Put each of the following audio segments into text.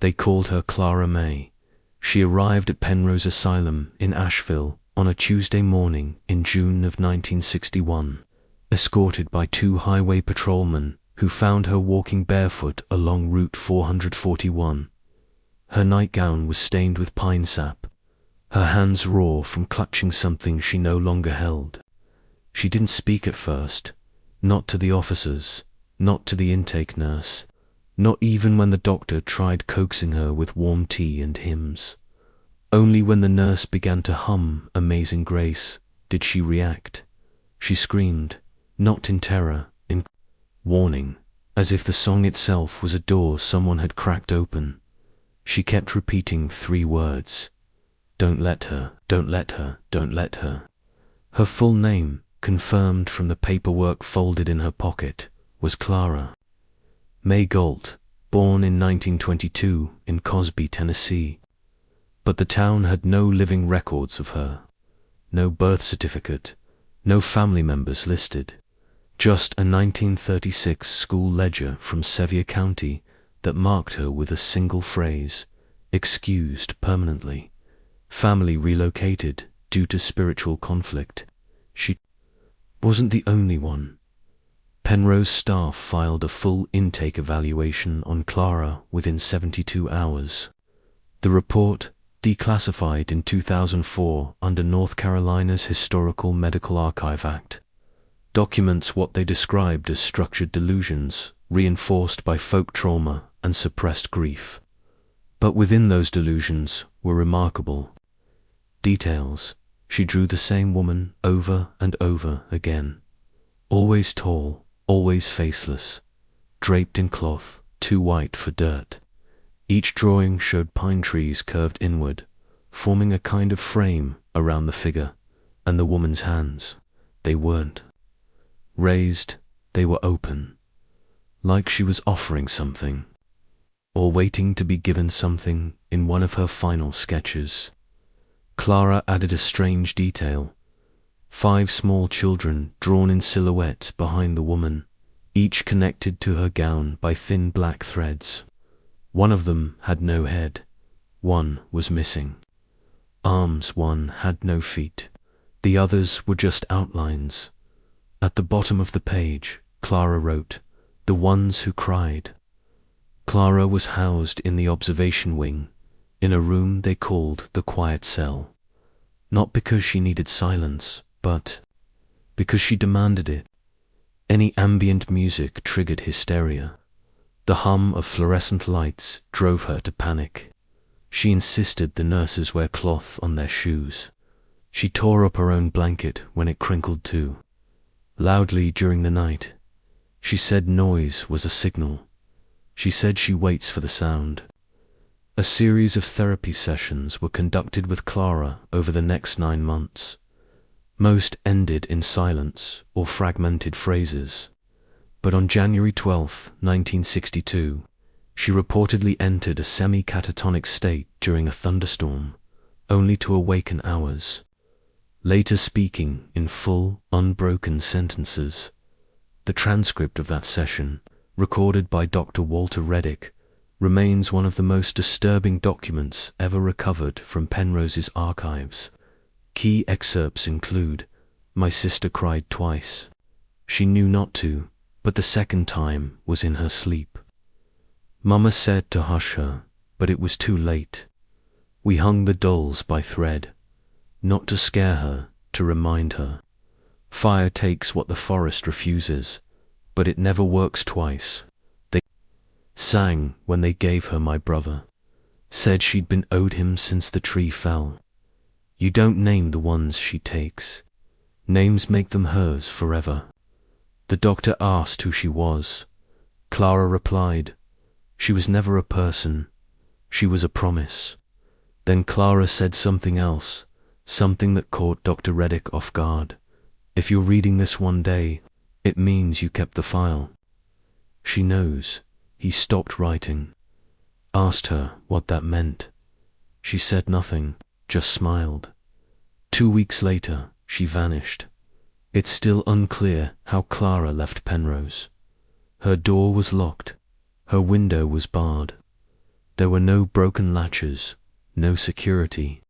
They called her Clara May. She arrived at Penrose Asylum in Asheville on a Tuesday morning in June of 1961, escorted by 2 highway patrolmen who found her walking barefoot along Route 441. Her nightgown was stained with pine sap, her hands raw from clutching something she no longer held. She didn't speak at first, not to the officers, not to the intake nurse, not even when the doctor tried coaxing her with warm tea and hymns. Only when the nurse began to hum Amazing Grace did she react. She screamed, not in terror, in warning, as if the song itself was a door someone had cracked open. She kept repeating 3 words. Don't let her, don't let her, don't let her. Her full name, confirmed from the paperwork folded in her pocket, was Clara May Galt, born in 1922 in Cosby, Tennessee. But the town had no living records of her. No birth certificate, no family members listed. Just a 1936 school ledger from Sevier County that marked her with a single phrase, excused permanently, family relocated due to spiritual conflict. She wasn't the only one. Penrose staff filed a full intake evaluation on Clara within 72 hours. The report, declassified in 2004 under North Carolina's Historical Medical Archive Act, documents what they described as structured delusions reinforced by folk trauma and suppressed grief. But within those delusions were remarkable details. She drew the same woman over and over again. Always tall, always faceless, draped in cloth too white for dirt. Each drawing showed pine trees curved inward, forming a kind of frame around the figure, and the woman's hands. They weren't raised, they were open, like she was offering something, or waiting to be given something in one of her final sketches. Clara added a strange detail. 5 small children drawn in silhouette behind the woman, each connected to her gown by thin black threads. One of them had no head, one was missing arms, one had no feet, the others were just outlines. At the bottom of the page, Clara wrote, "The ones who cried." Clara was housed in the observation wing, in a room they called the quiet cell, not because she needed silence, but because she demanded it. Any ambient music triggered hysteria. The hum of fluorescent lights drove her to panic. She insisted the nurses wear cloth on their shoes. She tore up her own blanket when it crinkled too. Loudly during the night, she said noise was a signal. She said she waits for the sound. A series of therapy sessions were conducted with Clara over the next 9 months. Most ended in silence or fragmented phrases. But on January 12, 1962, she reportedly entered a semi-catatonic state during a thunderstorm, only to awaken hours later, speaking in full, unbroken sentences. The transcript of that session, recorded by Dr. Walter Reddick, remains one of the most disturbing documents ever recovered from Penrose's archives. Key excerpts include, "My sister cried twice. She knew not to, but the second time was in her sleep. Mama said to hush her, but it was too late. We hung the dolls by thread, not to scare her, to remind her. Fire takes what the forest refuses, but it never works twice. They sang when they gave her my brother. Said she'd been owed him since the tree fell. You don't name the ones she takes. Names make them hers forever." The doctor asked who she was. Clara replied, "She was never a person. She was a promise." Then Clara said something else, something that caught Dr. Reddick off guard. "If you're reading this one day, it means you kept the file." "She knows." He stopped writing. Asked her what that meant. She said nothing, just smiled. 2 weeks later, she vanished. It's still unclear how Clara left Penrose. Her door was locked. Her window was barred. There were no broken latches, no security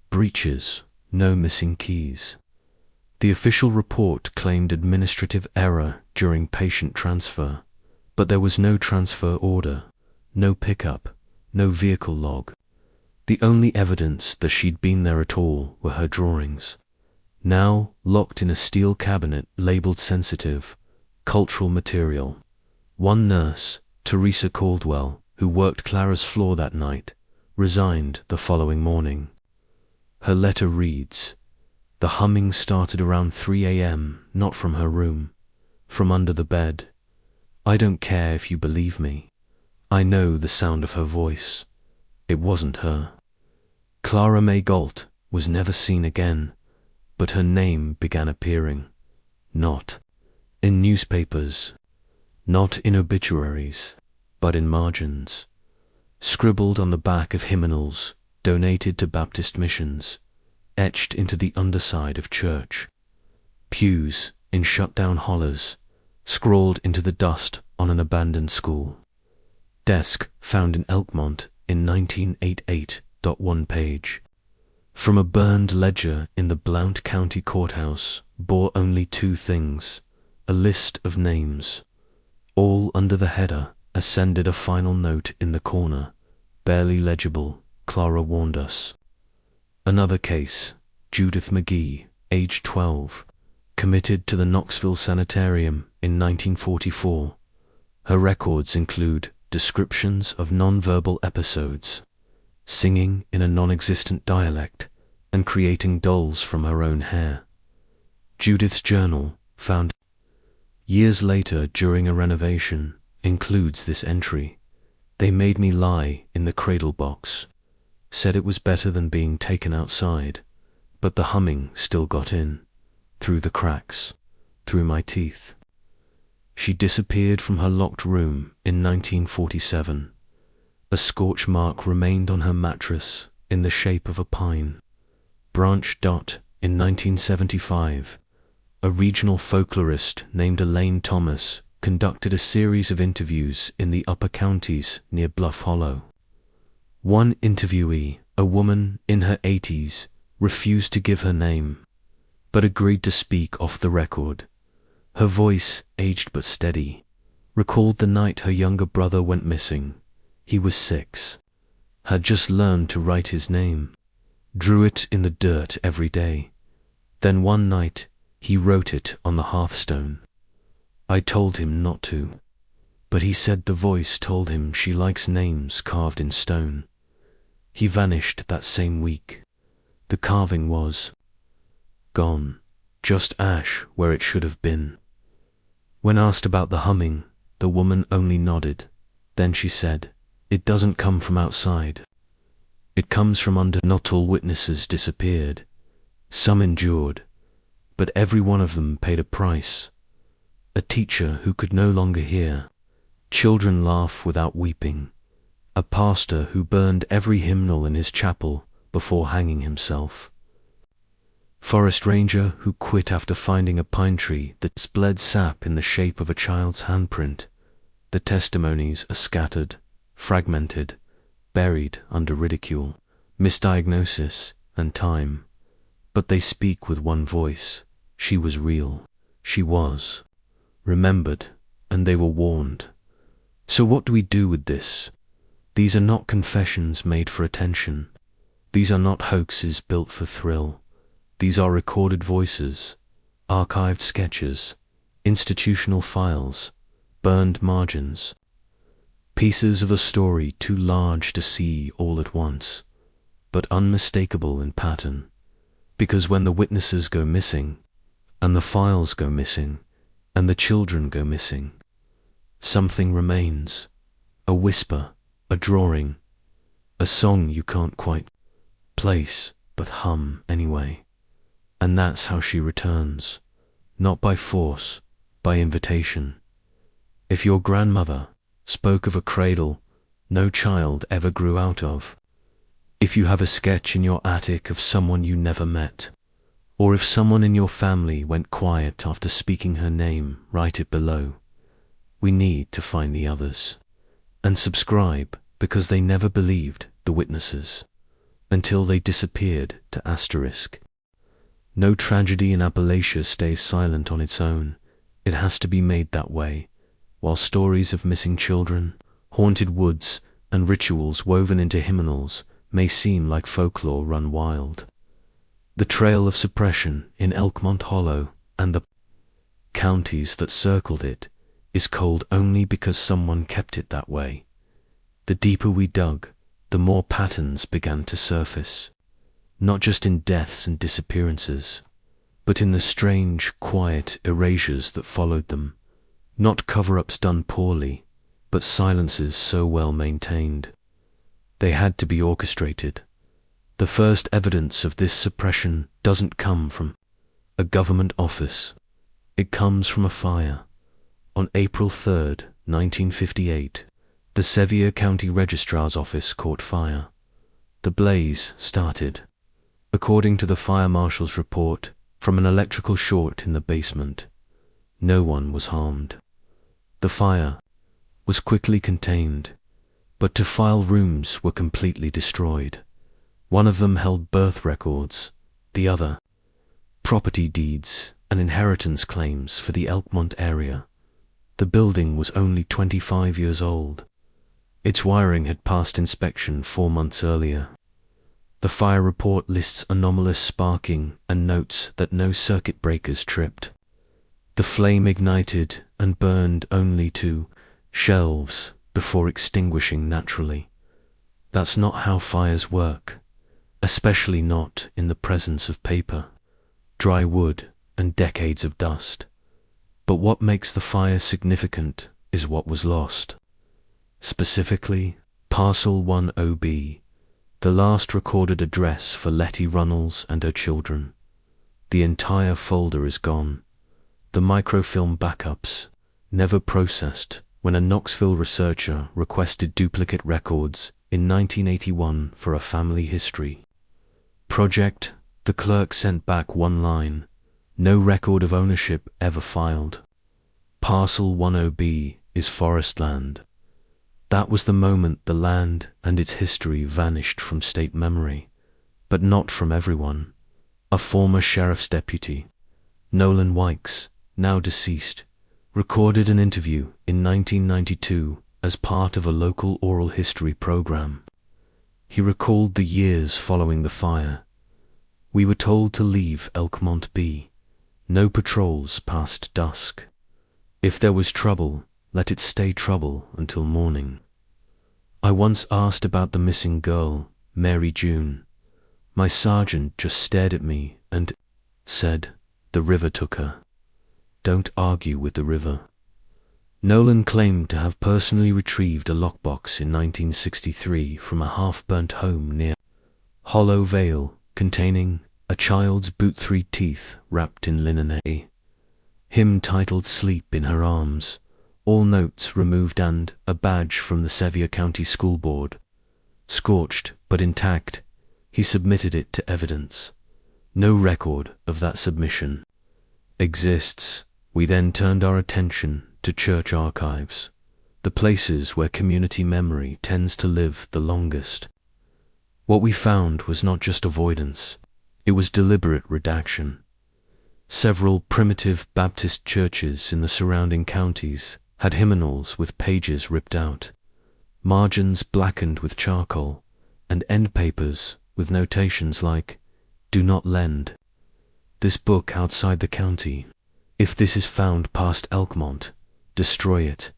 breaches, no missing keys. The official report claimed administrative error during patient transfer, but there was no transfer order, no pickup, no vehicle log. The only evidence that she'd been there at all were her drawings, now locked in a steel cabinet labeled sensitive, cultural material. One nurse, Teresa Caldwell, who worked Clara's floor that night, resigned the following morning. Her letter reads, "The humming started around 3 a.m., not from her room, from under the bed. I don't care if you believe me. I know the sound of her voice. It wasn't her." Clara May Galt was never seen again, but her name began appearing, not in newspapers, not in obituaries, but in margins, scribbled on the back of hymnals donated to Baptist missions, etched into the underside of church pews in shut-down hollers, scrawled into the dust on an abandoned school desk found in Elkmont in 1988. One page from a burned ledger in the Blount County Courthouse bore only two things: a list of names. All under the header ascended a final note in the corner, barely legible. Clara warned us. Another case, Judith McGee, age 12, committed to the Knoxville Sanitarium in 1944. Her records include descriptions of non-verbal episodes, singing in a non-existent dialect, and creating dolls from her own hair. Judith's journal, found years later during a renovation, includes this entry. "They made me lie in the cradle box. Said it was better than being taken outside, but the humming still got in, through the cracks, through my teeth." She disappeared from her locked room in 1947. A scorch mark remained on her mattress in the shape of a pine. Branch Dot in 1975. A regional folklorist named Elaine Thomas conducted a series of interviews in the upper counties near Bluff Hollow. One interviewee, a woman in her 80s, refused to give her name, but agreed to speak off the record. Her voice, aged but steady, recalled the night her younger brother went missing. He was 6, had just learned to write his name, drew it in the dirt every day. Then one night, he wrote it on the hearthstone. I told him not to, but he said the voice told him she likes names carved in stone. He vanished that same week. The carving was gone, just ash where it should have been. When asked about the humming, the woman only nodded. Then she said, "It doesn't come from outside. It comes from under." Not all witnesses disappeared. Some endured, but every one of them paid a price. A teacher who could no longer hear, children laugh without weeping, a pastor who burned every hymnal in his chapel before hanging himself, forest ranger who quit after finding a pine tree that bled sap in the shape of a child's handprint. The testimonies are scattered, fragmented, buried under ridicule, misdiagnosis, and time. But they speak with one voice. She was real. She was remembered, and they were warned. So what do we do with this? These are not confessions made for attention. These are not hoaxes built for thrill. These are recorded voices, archived sketches, institutional files, burned margins, pieces of a story too large to see all at once, but unmistakable in pattern. Because when the witnesses go missing, and the files go missing, and the children go missing, something remains, a whisper, a drawing, a song you can't quite place, but hum anyway. And that's how she returns, not by force, by invitation. If your grandmother spoke of a cradle no child ever grew out of, if you have a sketch in your attic of someone you never met, or if someone in your family went quiet after speaking her name, write it below. We need to find the others. And subscribe because they never believed the witnesses until they disappeared to asterisk. No tragedy in Appalachia stays silent on its own. It has to be made that way, while stories of missing children, haunted woods, and rituals woven into hymnals may seem like folklore run wild. The trail of suppression in Elkmont Hollow and the counties that circled it is cold only because someone kept it that way. The deeper we dug, the more patterns began to surface, not just in deaths and disappearances, but in the strange, quiet erasures that followed them, not cover-ups done poorly, but silences so well maintained. They had to be orchestrated. The first evidence of this suppression doesn't come from a government office. It comes from a fire. On April 3rd, 1958, the Sevier County Registrar's office caught fire. The blaze started, according to the fire marshal's report, from an electrical short in the basement. No one was harmed. The fire was quickly contained, but two file rooms were completely destroyed. One of them held birth records, the other property deeds and inheritance claims for the Elkmont area. The building was only 25 years old. Its wiring had passed inspection 4 months earlier. The fire report lists anomalous sparking and notes that no circuit breakers tripped. The flame ignited and burned only to shelves before extinguishing naturally. That's not how fires work, especially not in the presence of paper, dry wood, and decades of dust. But what makes the fire significant is what was lost. Specifically, Parcel 10B, the last recorded address for Letty Runnels and her children. The entire folder is gone. The microfilm backups, never processed when a Knoxville researcher requested duplicate records in 1981 for a family history project. The clerk sent back one line: no record of ownership ever filed. Parcel 10B is forest land. That was the moment the land and its history vanished from state memory, but not from everyone. A former sheriff's deputy, Nolan Wykes, now deceased, recorded an interview in 1992 as part of a local oral history program. He recalled the years following the fire. We were told to leave Elkmont B. No patrols past dusk. If there was trouble, let it stay trouble until morning. I once asked about the missing girl, Mary June. My sergeant just stared at me and said, "The river took her. Don't argue with the river." Nolan claimed to have personally retrieved a lockbox in 1963 from a half-burnt home near Hollow Vale, containing a child's boot 3 teeth wrapped in linen, a hymn titled "Sleep in Her Arms," all notes removed, and a badge from the Sevier County School Board. Scorched but intact, he submitted it to evidence. No record of that submission exists. We then turned our attention to church archives, the places where community memory tends to live the longest. What we found was not just avoidance, it was deliberate redaction. Several primitive Baptist churches in the surrounding counties had hymnals with pages ripped out, margins blackened with charcoal, and end papers with notations like, "Do not lend this book outside the county. If this is found past Elkmont, destroy it.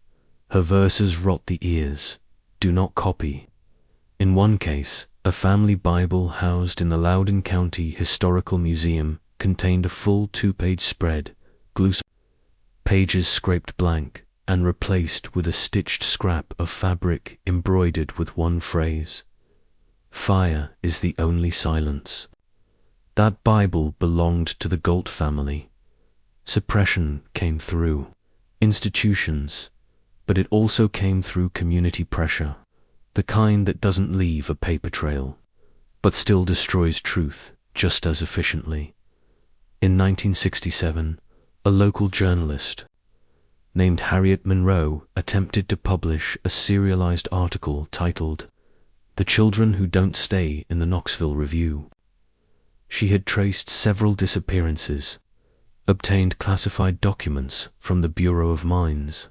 Her verses rot the ears. Do not copy." In one case, a family Bible housed in the Loudoun County Historical Museum contained a full 2-page spread, pages scraped blank and replaced with a stitched scrap of fabric embroidered with one phrase: "Fire is the only silence." That Bible belonged to the Galt family. Suppression came through institutions, but it also came through community pressure, the kind that doesn't leave a paper trail, but still destroys truth just as efficiently. In 1967, a local journalist, named Harriet Monroe attempted to publish a serialized article titled "The Children Who Don't Stay in the Knoxville Review." She had traced several disappearances, obtained classified documents from the Bureau of Mines,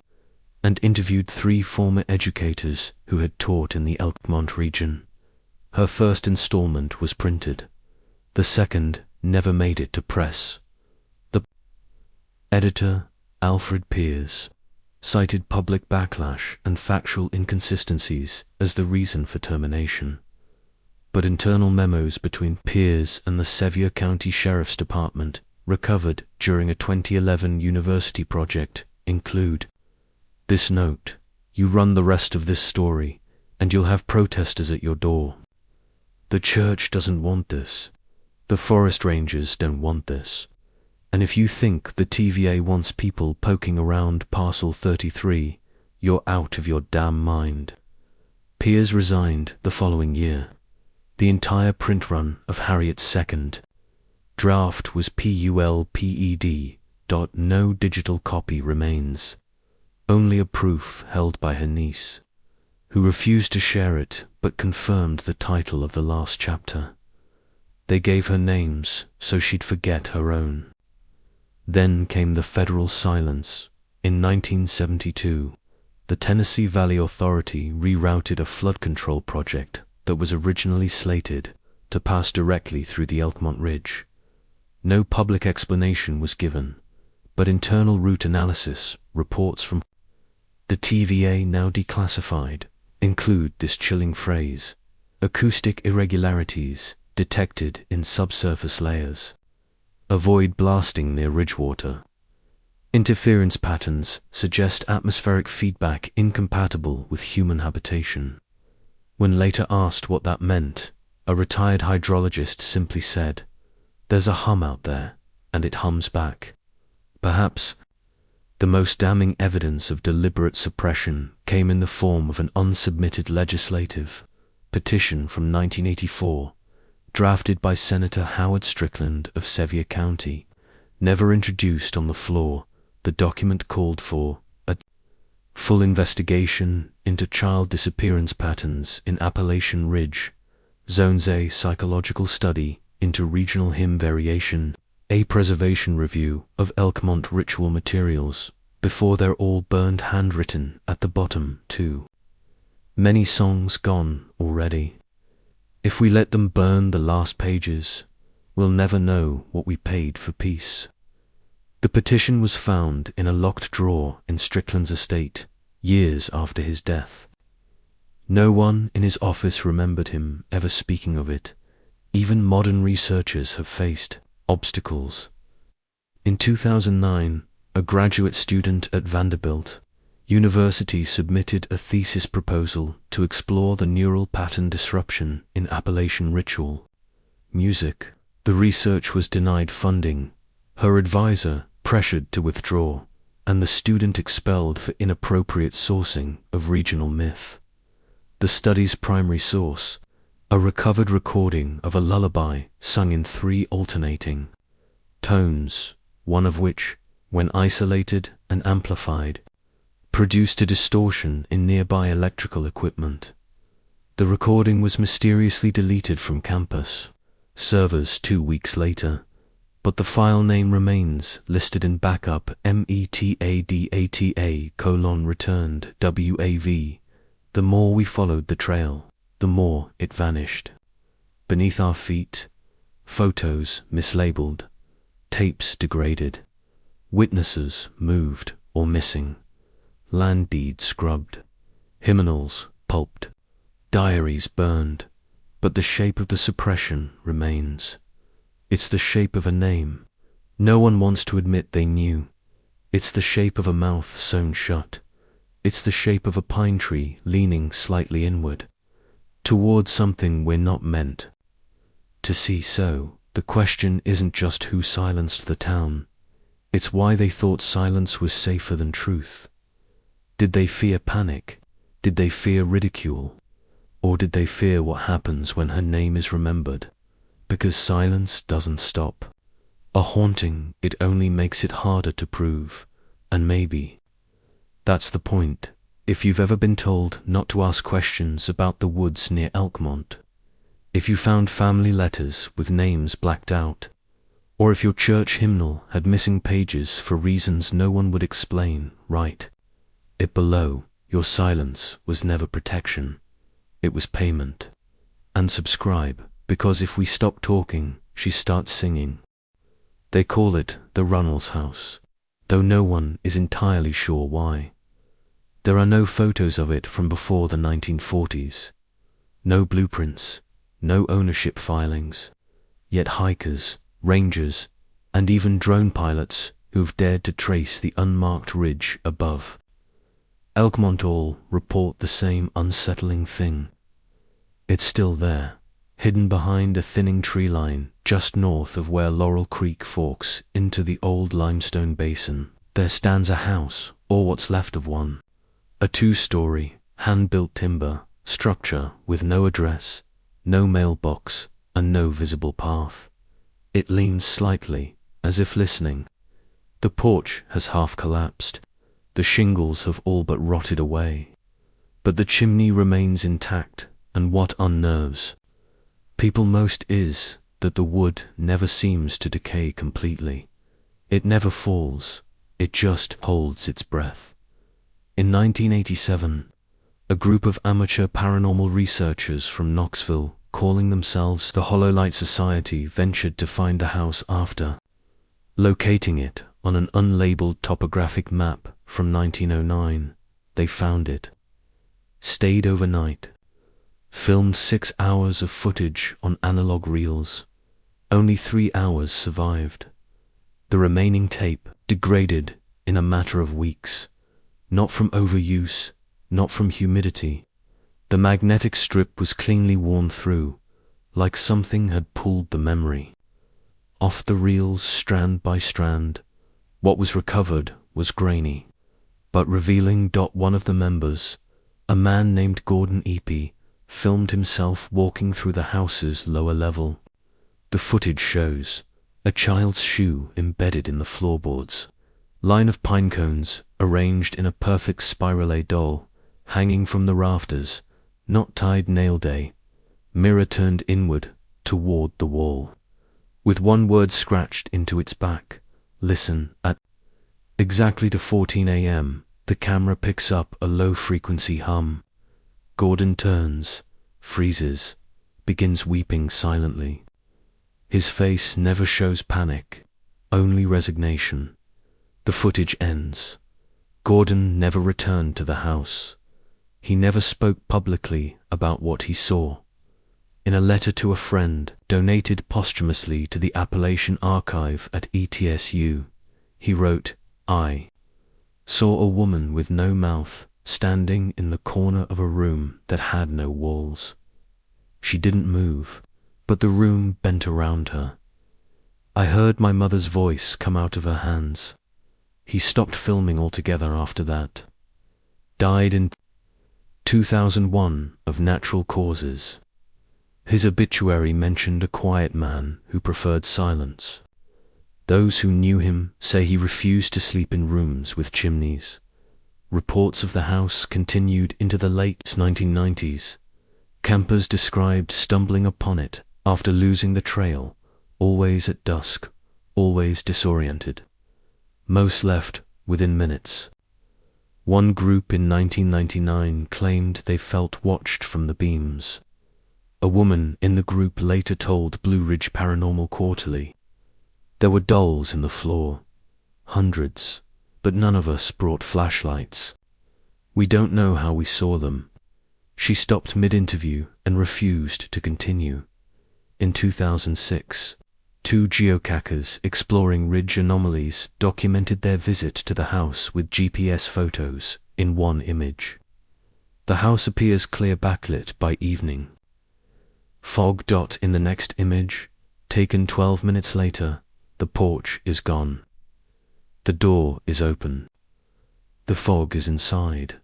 and interviewed 3 former educators who had taught in the Elkmont region. Her first installment was printed. The second never made it to press. The editor, Alfred Peers, cited public backlash and factual inconsistencies as the reason for termination. But internal memos between Peers and the Sevier County Sheriff's Department, recovered during a 2011 university project, include this note: "You run the rest of this story, and you'll have protesters at your door. The church doesn't want this. The forest rangers don't want this. And if you think the TVA wants people poking around Parcel 33, you're out of your damn mind." Peers resigned the following year. The entire print run of Harriet's second draft was pulped. No digital copy remains. Only a proof held by her niece, who refused to share it but confirmed the title of the last chapter. They gave her names so she'd forget her own. Then came the federal silence. In 1972, the Tennessee Valley Authority rerouted a flood control project that was originally slated to pass directly through the Elkmont Ridge. No public explanation was given, but internal route analysis reports from the TVA, now declassified, include this chilling phrase: "Acoustic irregularities detected in subsurface layers. Avoid blasting near ridgewater. Interference patterns suggest atmospheric feedback incompatible with human habitation." When later asked what that meant, a retired hydrologist simply said, "There's a hum out there, and it hums back." Perhaps the most damning evidence of deliberate suppression came in the form of an unsubmitted legislative petition from 1984, drafted by Senator Howard Strickland of Sevier County. Never introduced on the floor, the document called for a full investigation into child disappearance patterns in Appalachian Ridge, Zones, a psychological study into regional hymn variation, a preservation review of Elkmont ritual materials before they're all burned, handwritten at the bottom, too. Many songs gone already. If we let them burn the last pages, we'll never know what we paid for peace. The petition was found in a locked drawer in Strickland's estate, years after his death. No one in his office remembered him ever speaking of it. Even modern researchers have faced obstacles. In 2009, a graduate student at Vanderbilt University submitted a thesis proposal to explore the neural pattern disruption in Appalachian ritual music. The research was denied funding, her advisor pressured to withdraw, and the student expelled for inappropriate sourcing of regional myth. The study's primary source, a recovered recording of a lullaby sung in 3 alternating tones, one of which, when isolated and amplified, produced a distortion in nearby electrical equipment. The recording was mysteriously deleted from campus servers 2 weeks later, but the file name remains listed in backup metadata:"returned WAV. The more we followed the trail, the more it vanished. Beneath our feet, photos mislabeled, tapes degraded, witnesses moved or missing, land deeds scrubbed, hymnals pulped, diaries burned, but the shape of the suppression remains. It's the shape of a name no one wants to admit they knew. It's the shape of a mouth sewn shut. It's the shape of a pine tree leaning slightly inward, toward something we're not meant to see. So, the question isn't just who silenced the town, it's why they thought silence was safer than truth. Did they fear panic? Did they fear ridicule? Or did they fear what happens when her name is remembered? Because silence doesn't stop a haunting, it only makes it harder to prove, and maybe That's the point. If you've ever been told not to ask questions about the woods near Elkmont, if you found family letters with names blacked out, or if your church hymnal had missing pages for reasons no one would explain, write it below. Your silence was never protection. It was payment. And subscribe, because if we stop talking, she starts singing. They call it the Runnels House, though no one is entirely sure why. There are no photos of it from before the 1940s. No blueprints, no ownership filings. Yet hikers, rangers, and even drone pilots who've dared to trace the unmarked ridge above Elkmont all report the same unsettling thing. It's still there, hidden behind a thinning tree line just north of where Laurel Creek forks into the old limestone basin. There stands a house, or what's left of one, a 2-story, hand-built timber structure with no address, no mailbox, and no visible path. It leans slightly, as if listening. The porch has half collapsed. The shingles have all but rotted away. But the chimney remains intact, and what unnerves people most is that the wood never seems to decay completely. It never falls, it just holds its breath. In 1987, a group of amateur paranormal researchers from Knoxville, calling themselves the Hollow Light Society, ventured to find the house after locating it on an unlabeled topographic map from 1909. They found it, stayed overnight, filmed 6 hours of footage on analog reels. Only 3 hours survived. The remaining tape degraded in a matter of weeks, not from overuse, not from humidity. The magnetic strip was cleanly worn through, like something had pulled the memory off the reels strand by strand. What was recovered was grainy, but revealing. One of the members, a man named Gordon Epe, filmed himself walking through the house's lower level. The footage shows a child's shoe embedded in the floorboards, line of pine cones arranged in a perfect spirale doll, hanging from the rafters, not tied nail day, mirror turned inward toward the wall, with one word scratched into its back: listen. At exactly to 14 a.m., the camera picks up a low-frequency hum. Gordon turns, freezes, begins weeping silently. His face never shows panic, only resignation. The footage ends. Gordon never returned to the house. He never spoke publicly about what he saw. In a letter to a friend, donated posthumously to the Appalachian Archive at ETSU, he wrote, "I saw a woman with no mouth standing in the corner of a room that had no walls. She didn't move, but the room bent around her. I heard my mother's voice come out of her hands." He stopped filming altogether after that. Died in 2001 of natural causes. His obituary mentioned a quiet man who preferred silence. Those who knew him say he refused to sleep in rooms with chimneys. Reports of the house continued into the late 1990s. Campers described stumbling upon it after losing the trail, always at dusk, always disoriented. Most left within minutes. One group in 1999 claimed they felt watched from the beams. A woman in the group later told Blue Ridge Paranormal Quarterly, "There were dolls in the floor, hundreds, but none of us brought flashlights. We don't know how we saw them." She stopped mid-interview and refused to continue. In 2006, 2 geocachers exploring ridge anomalies documented their visit to the house with GPS photos in one image. The house appears clear backlit by evening. Fog. In the next image, taken 12 minutes later, the porch is gone. The door is open. The fog is inside.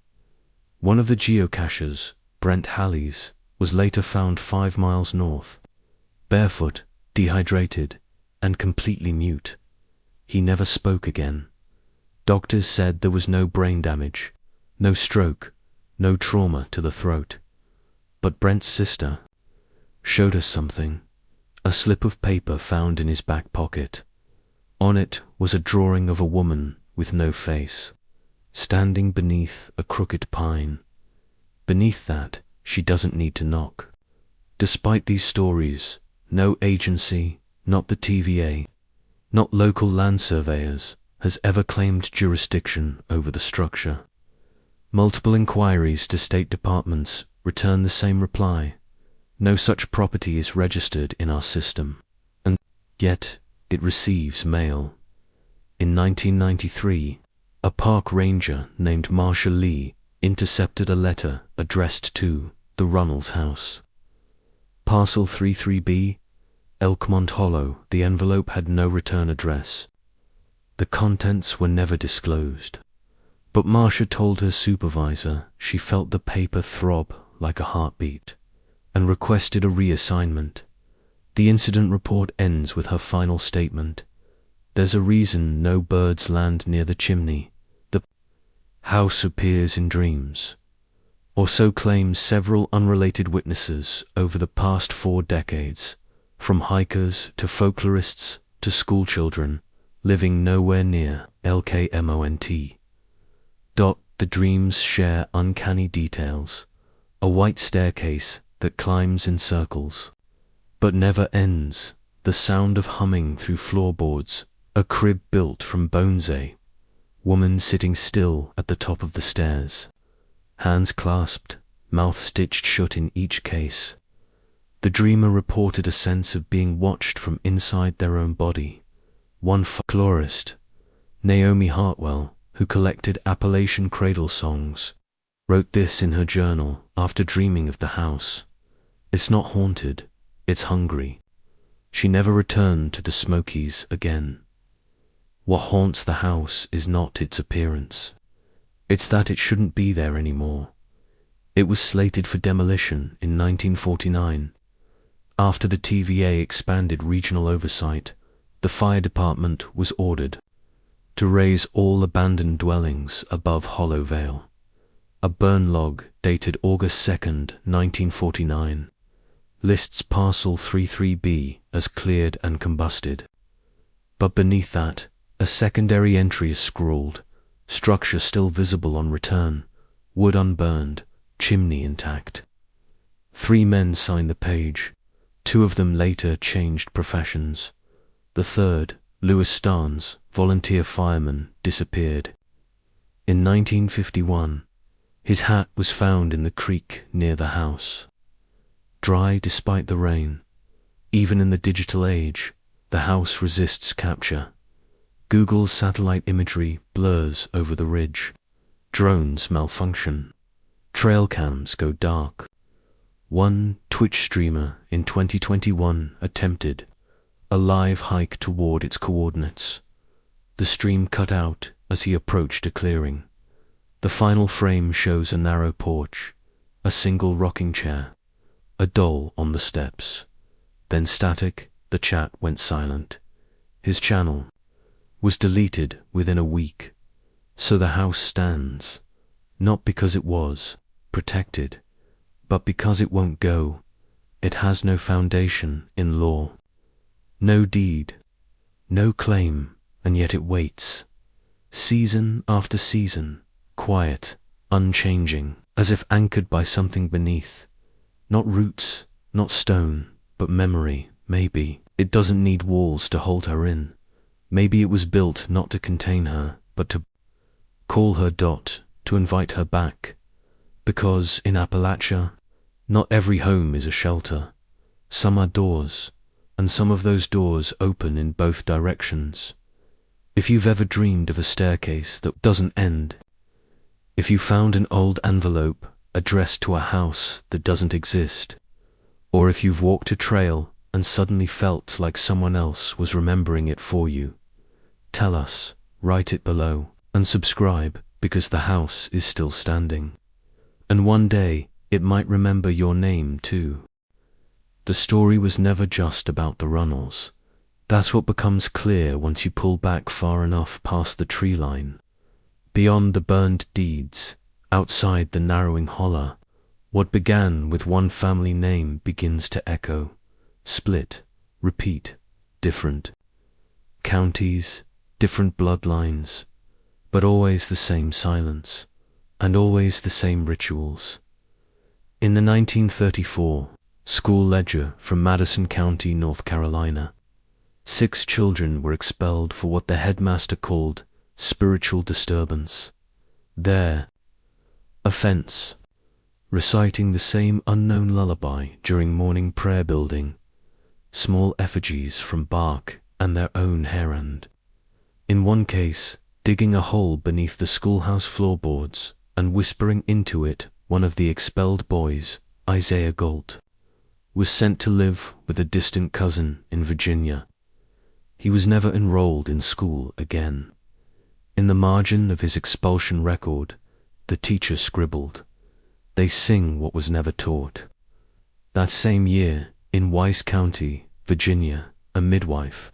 One of the geocachers, Brent Hallies, was later found 5 miles north, barefoot, dehydrated, and completely mute. He never spoke again. Doctors said there was no brain damage, no stroke, no trauma to the throat. But Brent's sister showed us something, a slip of paper found in his back pocket. On it was a drawing of a woman with no face, standing beneath a crooked pine. Beneath that, she doesn't need to knock. Despite these stories, no agency, not the TVA, not local land surveyors, has ever claimed jurisdiction over the structure. Multiple inquiries to state departments return the same reply. No such property is registered in our system, and yet it receives mail. In 1993, a park ranger named Marsha Lee intercepted a letter addressed to the Runnels house. Parcel 33B, Elkmont Hollow. The envelope had no return address. The contents were never disclosed, but Marsha told her supervisor she felt the paper throb like a heartbeat, and requested a reassignment. The incident report ends with her final statement: "There's a reason no birds land near the chimney. The house appears in dreams." Or so claim several unrelated witnesses over the past 4 decades, from hikers to folklorists to schoolchildren living nowhere near Lkmont. The dreams share uncanny details: a white staircase that climbs in circles, but never ends, the sound of humming through floorboards, a crib built from bonsai, woman sitting still at the top of the stairs, hands clasped, mouth stitched shut in each case. The dreamer reported a sense of being watched from inside their own body. One folklorist, Naomi Hartwell, who collected Appalachian cradle songs, wrote this in her journal after dreaming of the house: "It's not haunted, it's hungry." She never returned to the Smokies again. What haunts the house is not its appearance. It's that it shouldn't be there anymore. It was slated for demolition in 1949. After the TVA expanded regional oversight, the fire department was ordered to raise all abandoned dwellings above Hollow Vale. A burn log dated August 2nd, 1949, lists parcel 33B as cleared and combusted. But beneath that, a secondary entry is scrawled: structure still visible on return, wood unburned, chimney intact. 3 men signed the page. 2 of them later changed professions. The third, Louis Starnes, volunteer fireman, disappeared. In 1951, his hat was found in the creek near the house, dry despite the rain. Even in the digital age, the house resists capture. Google's satellite imagery blurs over the ridge. Drones malfunction. Trail cams go dark. One Twitch streamer in 2021 attempted a live hike toward its coordinates. The stream cut out as he approached a clearing. The final frame shows a narrow porch, a single rocking chair, a doll on the steps. Then static, the chat went silent. His channel was deleted within a week. So the house stands, not because it was protected, but because it won't go. It has no foundation in law, no deed, no claim, and yet it waits. Season after season, quiet, unchanging, as if anchored by something beneath. Not roots, not stone, but memory, maybe. It doesn't need walls to hold her in. Maybe it was built not to contain her, but to call her, to invite her back. Because in Appalachia, not every home is a shelter. Some are doors, and some of those doors open in both directions. If you've ever dreamed of a staircase that doesn't end, if you found an old envelope addressed to a house that doesn't exist, or if you've walked a trail and suddenly felt like someone else was remembering it for you, tell us, write it below, and subscribe, because the house is still standing. And one day, it might remember your name too. The story was never just about the Runnels. That's what becomes clear once you pull back far enough past the tree line. Beyond the burned deeds, outside the narrowing holler, what began with one family name begins to echo, split, repeat, different counties, different bloodlines, but always the same silence, and always the same rituals. In the 1934 school ledger from Madison County, North Carolina, 6 children were expelled for what the headmaster called spiritual disturbance. Their offense: reciting the same unknown lullaby during morning prayer, building small effigies from bark and their own hairend. In one case, digging a hole beneath the schoolhouse floorboards and whispering into it. One of the expelled boys, Isaiah Galt, was sent to live with a distant cousin in Virginia. He was never enrolled in school again. In the margin of his expulsion record, the teacher scribbled, "They sing what was never taught." That same year, in Weiss County, Virginia, a midwife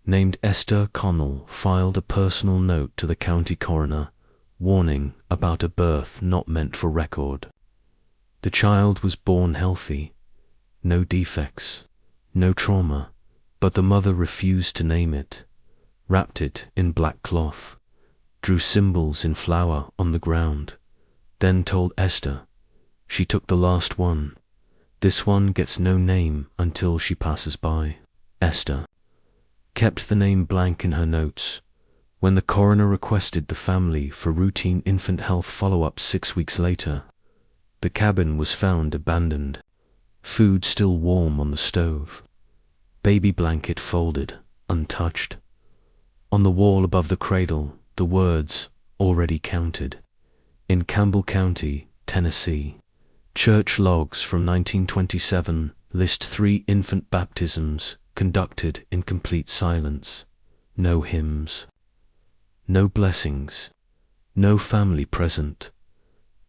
named Esther Connell filed a personal note to the county coroner, warning about a birth not meant for record. The child was born healthy, no defects, no trauma, but the mother refused to name it, wrapped it in black cloth, drew symbols in flour on the ground, then told Esther, "She took the last one. This one gets no name until she passes by." Esther kept the name blank in her notes. When the coroner requested the family for routine infant health follow-up 6 weeks later, the cabin was found abandoned, food still warm on the stove, baby blanket folded, untouched. On the wall above the cradle, the words, "Already counted." In Campbell County, Tennessee, church logs from 1927 list 3 infant baptisms conducted in complete silence. No hymns, no blessings, no family present.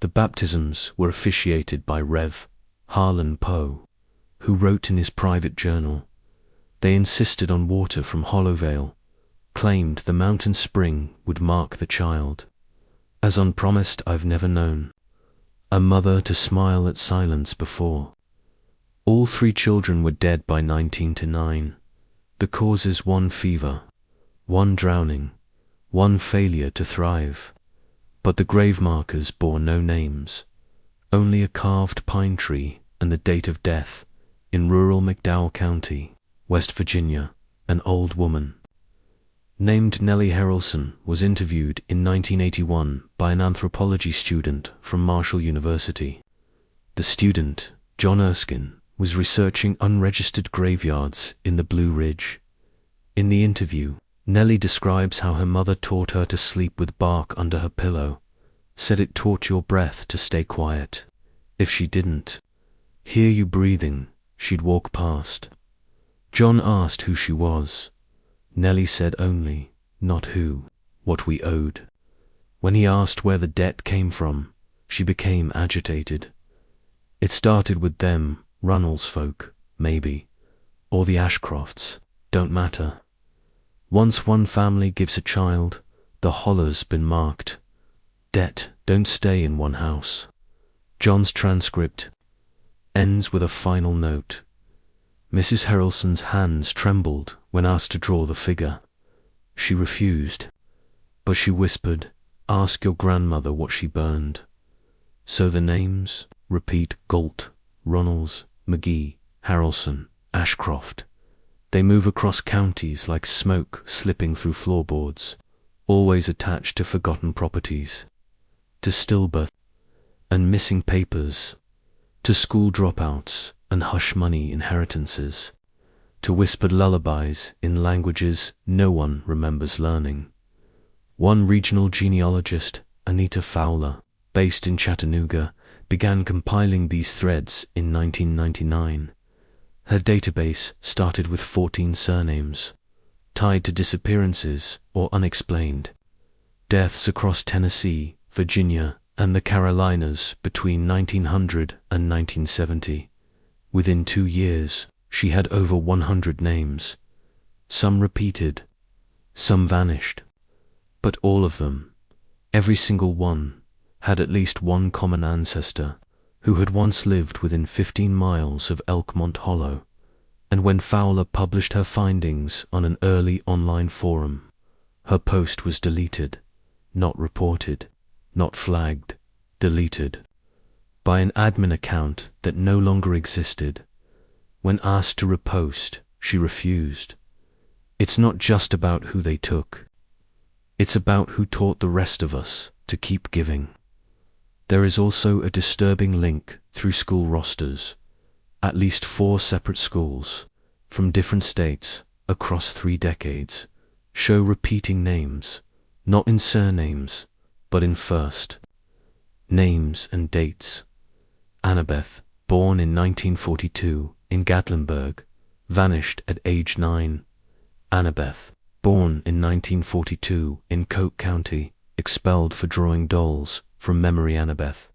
The baptisms were officiated by Rev. Harlan Poe, who wrote in his private journal, "They insisted on water from Hollowvale, claimed the mountain spring would mark the child. As unpromised I've never known a mother to smile at silence before." All 3 children were dead by 1909. The causes: 1 fever, 1 drowning, 1 failure to thrive. But the grave markers bore no names, only a carved pine tree and the date of death. In rural McDowell County, West Virginia, an old woman named Nellie Harrelson was interviewed in 1981 by an anthropology student from Marshall University. The student, John Erskine, was researching unregistered graveyards in the Blue Ridge. In the interview, Nellie describes how her mother taught her to sleep with bark under her pillow, said it taught your breath to stay quiet. If she didn't hear you breathing, she'd walk past. John asked who she was. Nellie said only, not who, what we owed. When he asked where the debt came from, she became agitated. It started with them, Runnels folk, maybe, or the Ashcrofts, don't matter. Once one family gives a child, the holler's been marked. Debt don't stay in one house. John's transcript ends with a final note. Mrs. Harrelson's hands trembled when asked to draw the figure. She refused, but she whispered, "Ask your grandmother what she burned." So the names repeat: Galt, Runnels, McGee, Harrelson, Ashcroft. They move across counties like smoke slipping through floorboards, always attached to forgotten properties, to stillbirth and missing papers, to school dropouts and hush money inheritances, to whispered lullabies in languages no one remembers learning. One regional genealogist, Anita Fowler, based in Chattanooga, began compiling these threads in 1999. Her database started with 14 surnames, tied to disappearances or unexplained deaths across Tennessee, Virginia, and the Carolinas between 1900 and 1970. Within 2 years, she had over 100 names. Some repeated, some vanished, but all of them Every single one had at least one common ancestor who had once lived within 15 miles of Elkmont Hollow, and when Fowler published her findings on an early online forum, her post was deleted, not reported, not flagged, deleted, by an admin account that no longer existed. When asked to repost, she refused. It's not just about who they took. It's about who taught the rest of us to keep giving. There is also a disturbing link through school rosters. At least 4 separate schools, from different states, across 3 decades, show repeating names, not in surnames, but in first names and dates. Annabeth, born in 1942 in Gatlinburg, vanished at age 9. Annabeth, born in 1942 in Coke County, expelled for drawing dolls from memory. Annabeth,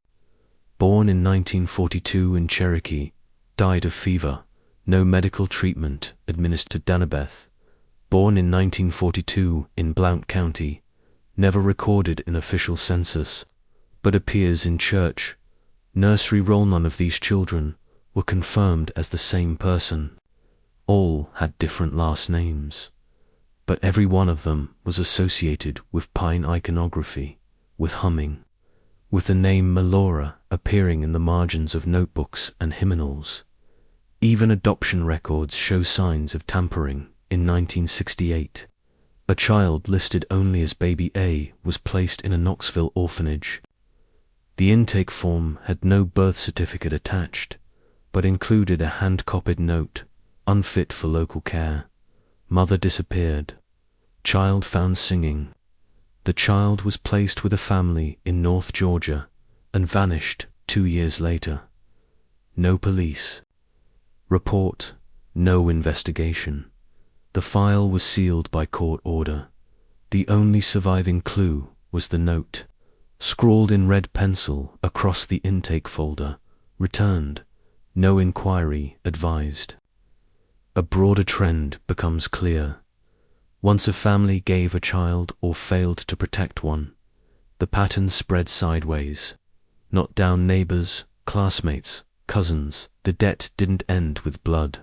born in 1942 in Cherokee, died of fever, no medical treatment administered. Annabeth, born in 1942 in Blount County, never recorded in official census, but appears in church, nursery roll. None of these children were confirmed as the same person. All had different last names, but every one of them was associated with pine iconography, with humming, with the name Melora appearing in the margins of notebooks and hymnals. Even adoption records show signs of tampering. In 1968, a child listed only as Baby A was placed in a Knoxville orphanage. The intake form had no birth certificate attached, but included a hand-copied note, unfit for local care. Mother disappeared. Child found singing. The child was placed with a family in North Georgia and vanished 2 years later. No police report, no investigation. The file was sealed by court order. The only surviving clue was the note, scrawled in red pencil across the intake folder, returned, no inquiry advised. A broader trend becomes clear. Once a family gave a child or failed to protect one, the pattern spread sideways, not down neighbors, classmates, cousins. The debt didn't end with blood.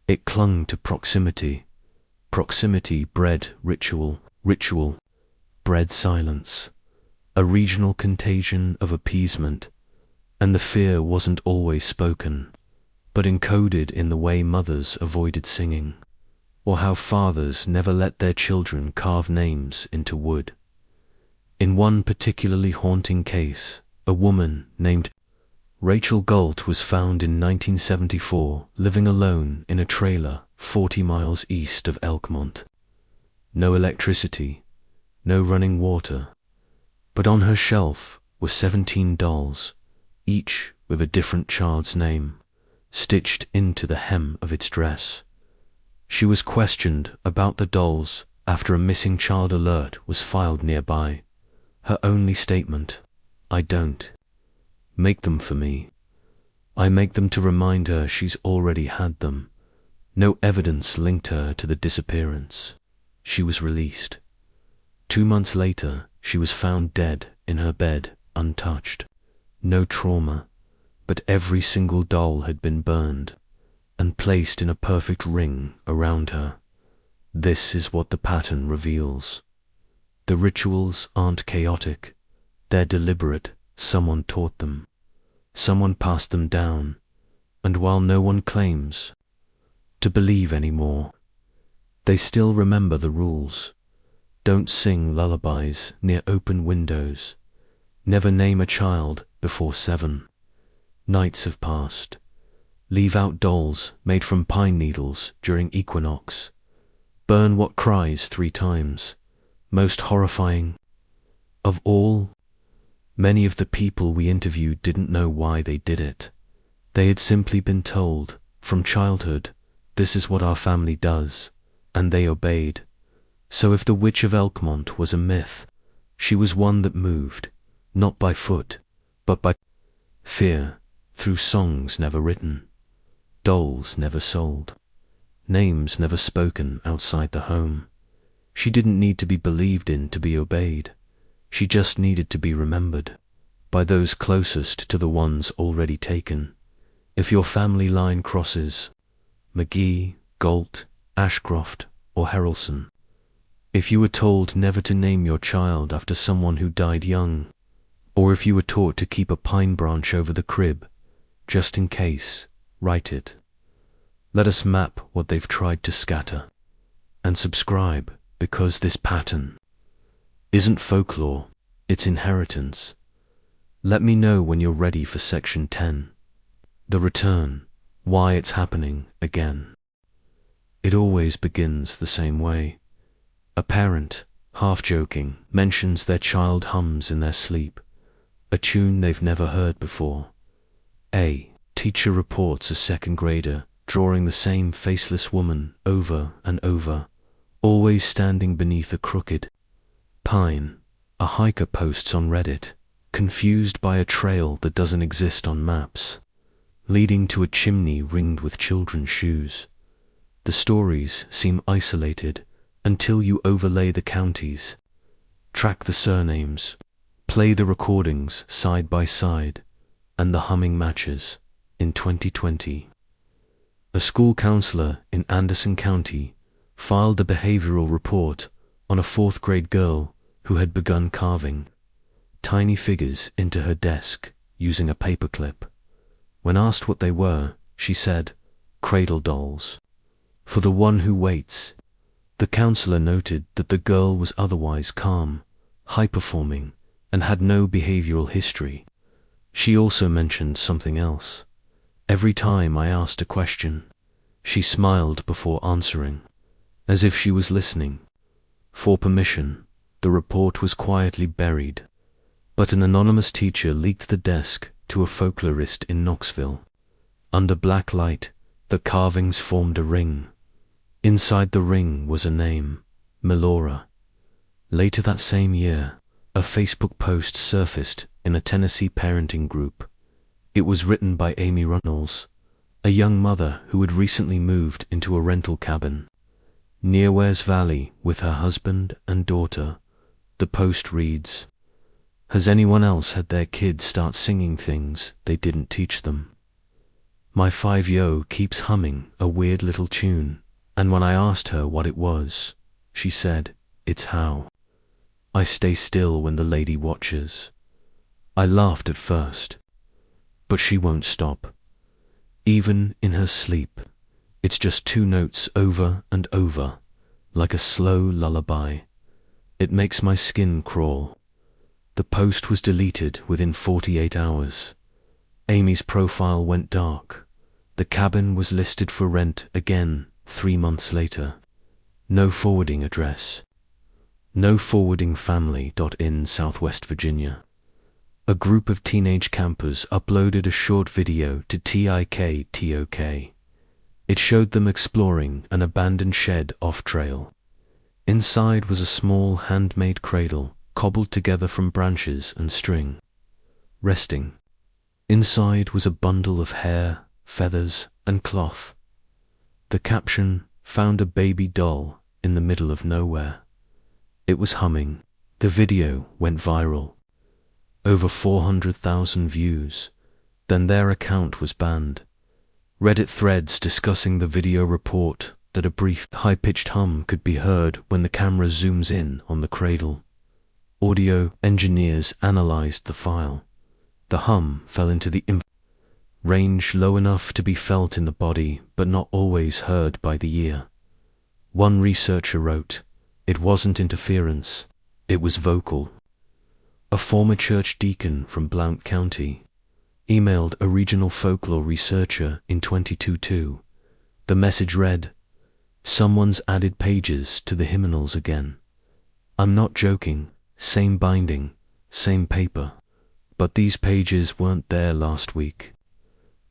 It clung to proximity. Proximity bred ritual, ritual bred silence, a regional contagion of appeasement, and the fear wasn't always spoken, but encoded in the way mothers avoided singing, or how fathers never let their children carve names into wood. In one particularly haunting case, a woman named Rachel Galt was found in 1974 living alone in a trailer 40 miles east of Elkmont. No electricity, no running water, but on her shelf were 17 dolls, each with a different child's name, stitched into the hem of its dress. She was questioned about the dolls after a missing child alert was filed nearby. Her only statement, "I don't make them for me. I make them to remind her she's already had them." No evidence linked her to the disappearance. She was released. 2 months later, she was found dead in her bed, untouched. No trauma, but every single doll had been burned and placed in a perfect ring around her. This is what the pattern reveals. The rituals aren't chaotic. They're deliberate. Someone taught them. Someone passed them down. And while no one claims to believe anymore, they still remember the rules. Don't sing lullabies near open windows. Never name a child before 7. Nights have passed. Leave out dolls made from pine needles during equinox. Burn what cries 3 times. Most horrifying of all, many of the people we interviewed didn't know why they did it. They had simply been told, from childhood, this is what our family does, and they obeyed. So if the Witch of Elkmont was a myth, she was one that moved, not by foot, but by fear, through songs never written, dolls never sold, names never spoken outside the home. She didn't need to be believed in to be obeyed. She just needed to be remembered by those closest to the ones already taken. If your family line crosses McGee, Galt, Ashcroft, or Harrelson, if you were told never to name your child after someone who died young, or if you were taught to keep a pine branch over the crib, just in case, write it. Let us map what they've tried to scatter. And subscribe, because this pattern isn't folklore, it's inheritance. Let me know when you're ready for section 10. The return, why it's happening again. It always begins the same way. A parent, half joking, mentions their child hums in their sleep, a tune they've never heard before. A teacher reports a second grader drawing the same faceless woman over and over, always standing beneath a crooked pine. A hiker posts on Reddit, confused by a trail that doesn't exist on maps, leading to a chimney ringed with children's shoes. The stories seem isolated until you overlay the counties, track the surnames, play the recordings side by side, and the humming matches. In 2020, a school counselor in Anderson County filed a behavioral report on a fourth-grade girl who had begun carving tiny figures into her desk using a paperclip. When asked what they were, she said, "Cradle dolls. For the one who waits." The counselor noted that the girl was otherwise calm, high-performing, and had no behavioral history. She also mentioned something else. Every time I asked a question, she smiled before answering, as if she was listening. For permission, the report was quietly buried, but an anonymous teacher leaked the desk to a folklorist in Knoxville. Under black light, the carvings formed a ring. Inside the ring was a name, Melora. Later that same year, a Facebook post surfaced in a Tennessee parenting group. It was written by Amy Runnels, a young mother who had recently moved into a rental cabin near Wares Valley with her husband and daughter. The post reads, "Has anyone else had their kids start singing things they didn't teach them? My 5-year-old keeps humming a weird little tune, and when I asked her what it was, she said, 'It's how I stay still when the lady watches.' I laughed at first, but she won't stop. Even in her sleep, it's just 2 notes over and over, like a slow lullaby. It makes my skin crawl." The post was deleted within 48 hours. Amy's profile went dark. The cabin was listed for rent again 3 months later. No forwarding address. No forwarding family.in Southwest Virginia. A group of teenage campers uploaded a short video to TikTok. It showed them exploring an abandoned shed off-trail. Inside was a small handmade cradle cobbled together from branches and string. Resting. Inside was a bundle of hair, feathers, and cloth. The caption, "Found a baby doll in the middle of nowhere." It was humming. The video went viral. Over 400,000 views. Then their account was banned. Reddit threads discussing the video report that a brief, high-pitched hum could be heard when the camera zooms in on the cradle. Audio engineers analyzed the file. The hum fell into the range low enough to be felt in the body, but not always heard by the ear. One researcher wrote, "It wasn't interference, it was vocal." A former church deacon from Blount County emailed a regional folklore researcher in 2022. The message read, "Someone's added pages to the hymnals again. I'm not joking, same binding, same paper. But these pages weren't there last week.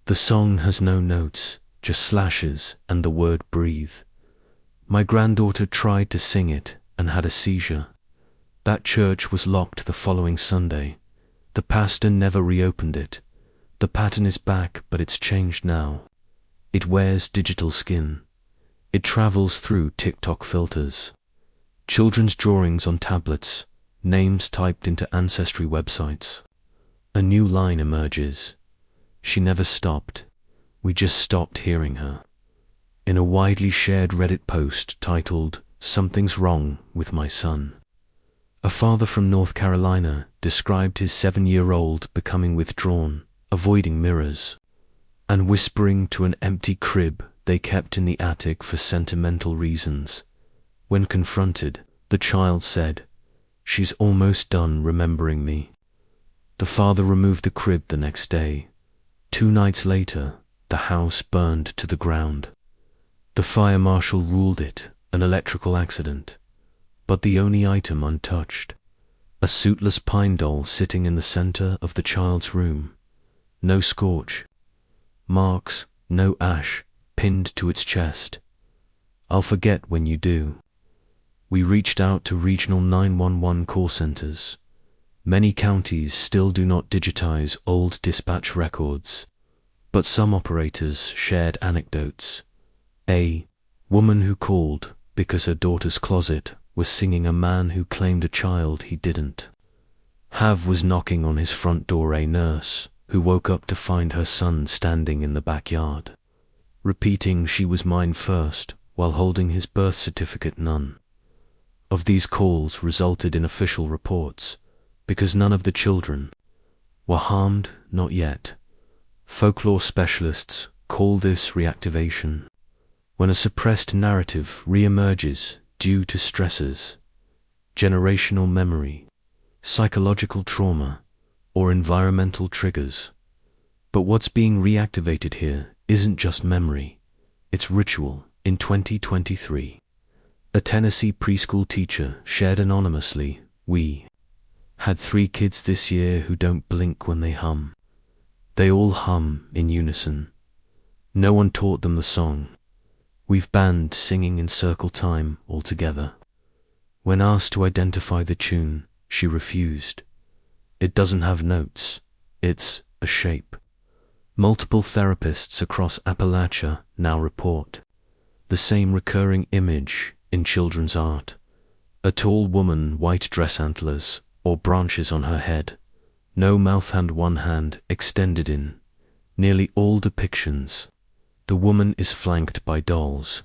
The song has no notes, just slashes and the word breathe. My granddaughter tried to sing it and had a seizure. That church was locked the following Sunday. The pastor never reopened it. The pattern is back, but it's changed now. It wears digital skin. It travels through TikTok filters. Children's drawings on tablets, names typed into ancestry websites. A new line emerges. She never stopped. We just stopped hearing her. In a widely shared Reddit post titled, "Something's Wrong with My Son," a father from North Carolina described his 7-year-old becoming withdrawn, avoiding mirrors, and whispering to an empty crib they kept in the attic for sentimental reasons. When confronted, the child said, "She's almost done remembering me." The father removed the crib the next day. 2 nights later, the house burned to the ground. The fire marshal ruled it an electrical accident, but the only item untouched, a suitless pine doll sitting in the center of the child's room. No scorch marks, no ash pinned to its chest. "I'll forget when you do." We reached out to regional 911 call centers. Many counties still do not digitize old dispatch records, but some operators shared anecdotes. A woman who called because her daughter's closet was singing a man who claimed a child he didn't have was knocking on his front door. A nurse who woke up to find her son standing in the backyard, repeating "she was mine first" while holding his birth certificate. None of these calls resulted in official reports, because none of the children were harmed, not yet. Folklore specialists call this reactivation, when a suppressed narrative re-emerges due to stressors, generational memory, psychological trauma, or environmental triggers. But what's being reactivated here isn't just memory, it's ritual. In 2023, a Tennessee preschool teacher shared anonymously, "We had 3 kids this year who don't blink when they hum. They all hum in unison. No one taught them the song. We've banned singing in circle time altogether." When asked to identify the tune, she refused. "It doesn't have notes. It's a shape." Multiple therapists across Appalachia now report the same recurring image in children's art: a tall woman, white dress, antlers or branches on her head, no mouth, and one hand extended. In nearly all depictions, the woman is flanked by dolls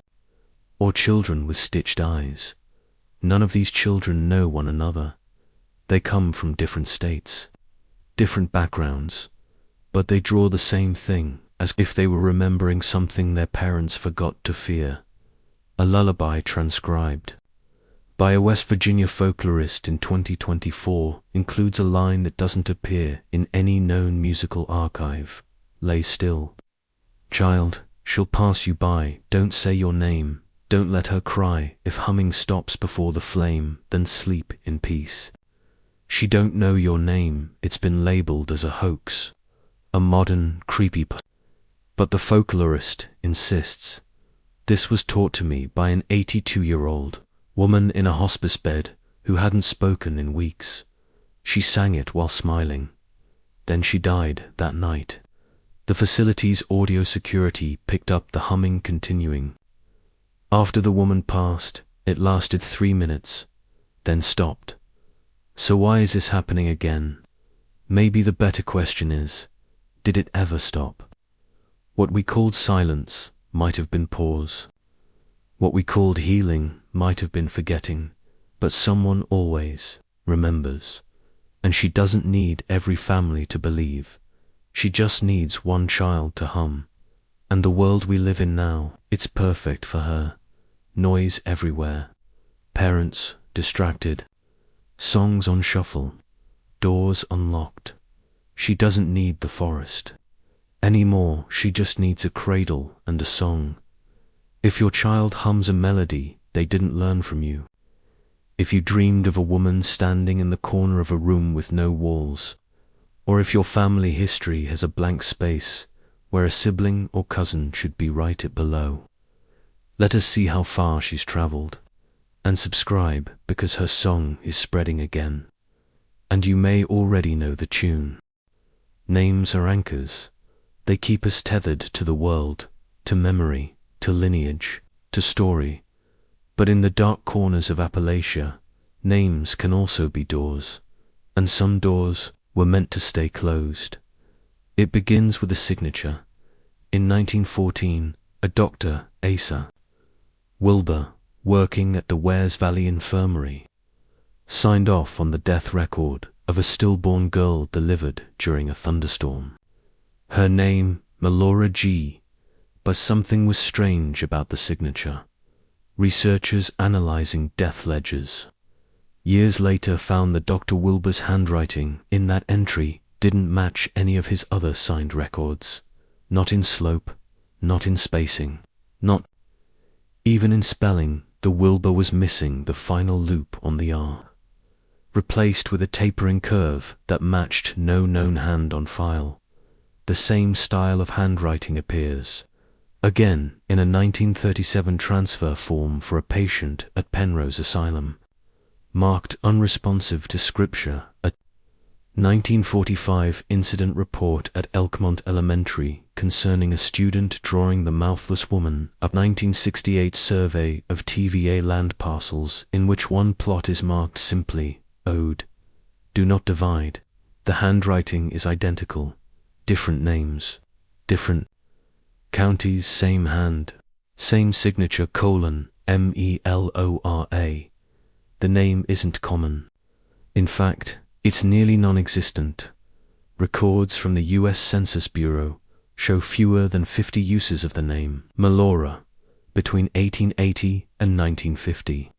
or children with stitched eyes. None of these children know one another. They come from different states, different backgrounds, but they draw the same thing, as if they were remembering something their parents forgot to fear. A lullaby transcribed by a West Virginia folklorist in 2024 includes a line that doesn't appear in any known musical archive: "Lay still, child, she'll pass you by, don't say your name, don't let her cry, if humming stops before the flame, then sleep in peace. She don't know your name, it's been labeled as a hoax, a modern creepypasta." But the folklorist insists, "This was taught to me by an 82-year-old woman in a hospice bed who hadn't spoken in weeks. She sang it while smiling. Then she died that night." The facility's audio security picked up the humming continuing. After the woman passed, it lasted 3 minutes, then stopped. So why is this happening again? Maybe the better question is, did it ever stop? What we called silence might have been pause. What we called healing might have been forgetting, but someone always remembers. And she doesn't need every family to believe. She just needs one child to hum. And the world we live in now, it's perfect for her. Noise everywhere. Parents distracted. Songs on shuffle. Doors unlocked. She doesn't need the forest anymore. She just needs a cradle and a song. If your child hums a melody they didn't learn from you, if you dreamed of a woman standing in the corner of a room with no walls, or if your family history has a blank space where a sibling or cousin should be, write it below. Let us see how far she's traveled. And subscribe, because her song is spreading again. And you may already know the tune. Names are anchors. They keep us tethered to the world, to memory, to lineage, to story. But in the dark corners of Appalachia, Names can also be doors, and some doors were meant to stay closed. It begins with a signature. In 1914, a Dr. Asa Wilbur, working at the Wares Valley Infirmary, signed off on the death record of a stillborn girl delivered during a thunderstorm. Her name, Melora G., but something was strange about the signature. Researchers analyzing death ledgers years later found that Dr. Wilbur's handwriting in that entry didn't match any of his other signed records. Not in slope, not in spacing, not even in spelling. The Wilbur was missing the final loop on the R, replaced with a tapering curve that matched no known hand on file. The same style of handwriting appears again in a 1937 transfer form for a patient at Penrose Asylum, marked unresponsive to scripture. A 1945 incident report at Elkmont Elementary concerning a student drawing the mouthless woman. A 1968 survey of TVA land parcels in which one plot is marked simply Ode. Do not divide. The handwriting is identical. Different names, different counties, same hand, same signature : MELORA. The name isn't common. In fact, it's nearly non-existent. Records from the U.S. Census Bureau show fewer than 50 uses of the name Melora between 1880 and 1950,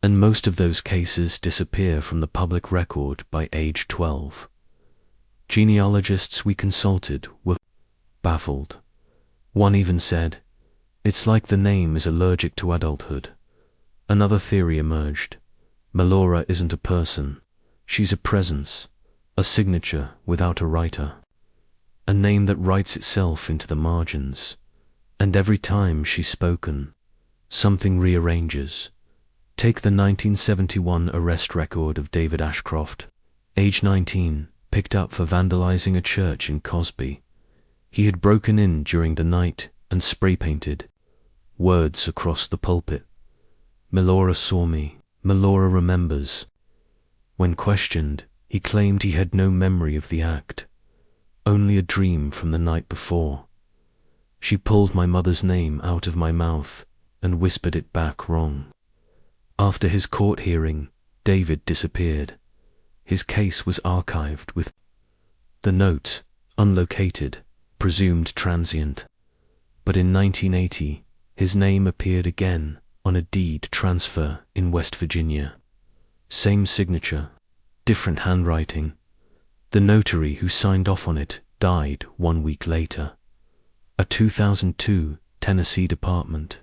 and most of those cases disappear from the public record by age 12. Genealogists we consulted were baffled. One even said, "It's like the name is allergic to adulthood." Another theory emerged. Melora isn't a person. She's a presence, a signature without a writer, a name that writes itself into the margins, and every time she's spoken, something rearranges. Take the 1971 arrest record of David Ashcroft, age 19, picked up for vandalizing a church in Cosby. He had broken in during the night and spray-painted words across the pulpit. "Melora saw me. Melora remembers." When questioned, he claimed he had no memory of the act, only a dream from the night before. "She pulled my mother's name out of my mouth and whispered it back wrong." After his court hearing, David disappeared. His case was archived with the note, unlocated, presumed transient. But in 1980, his name appeared again on a deed transfer in West Virginia. Same signature, different handwriting. The notary who signed off on it died 1 week later. A 2002 Tennessee Department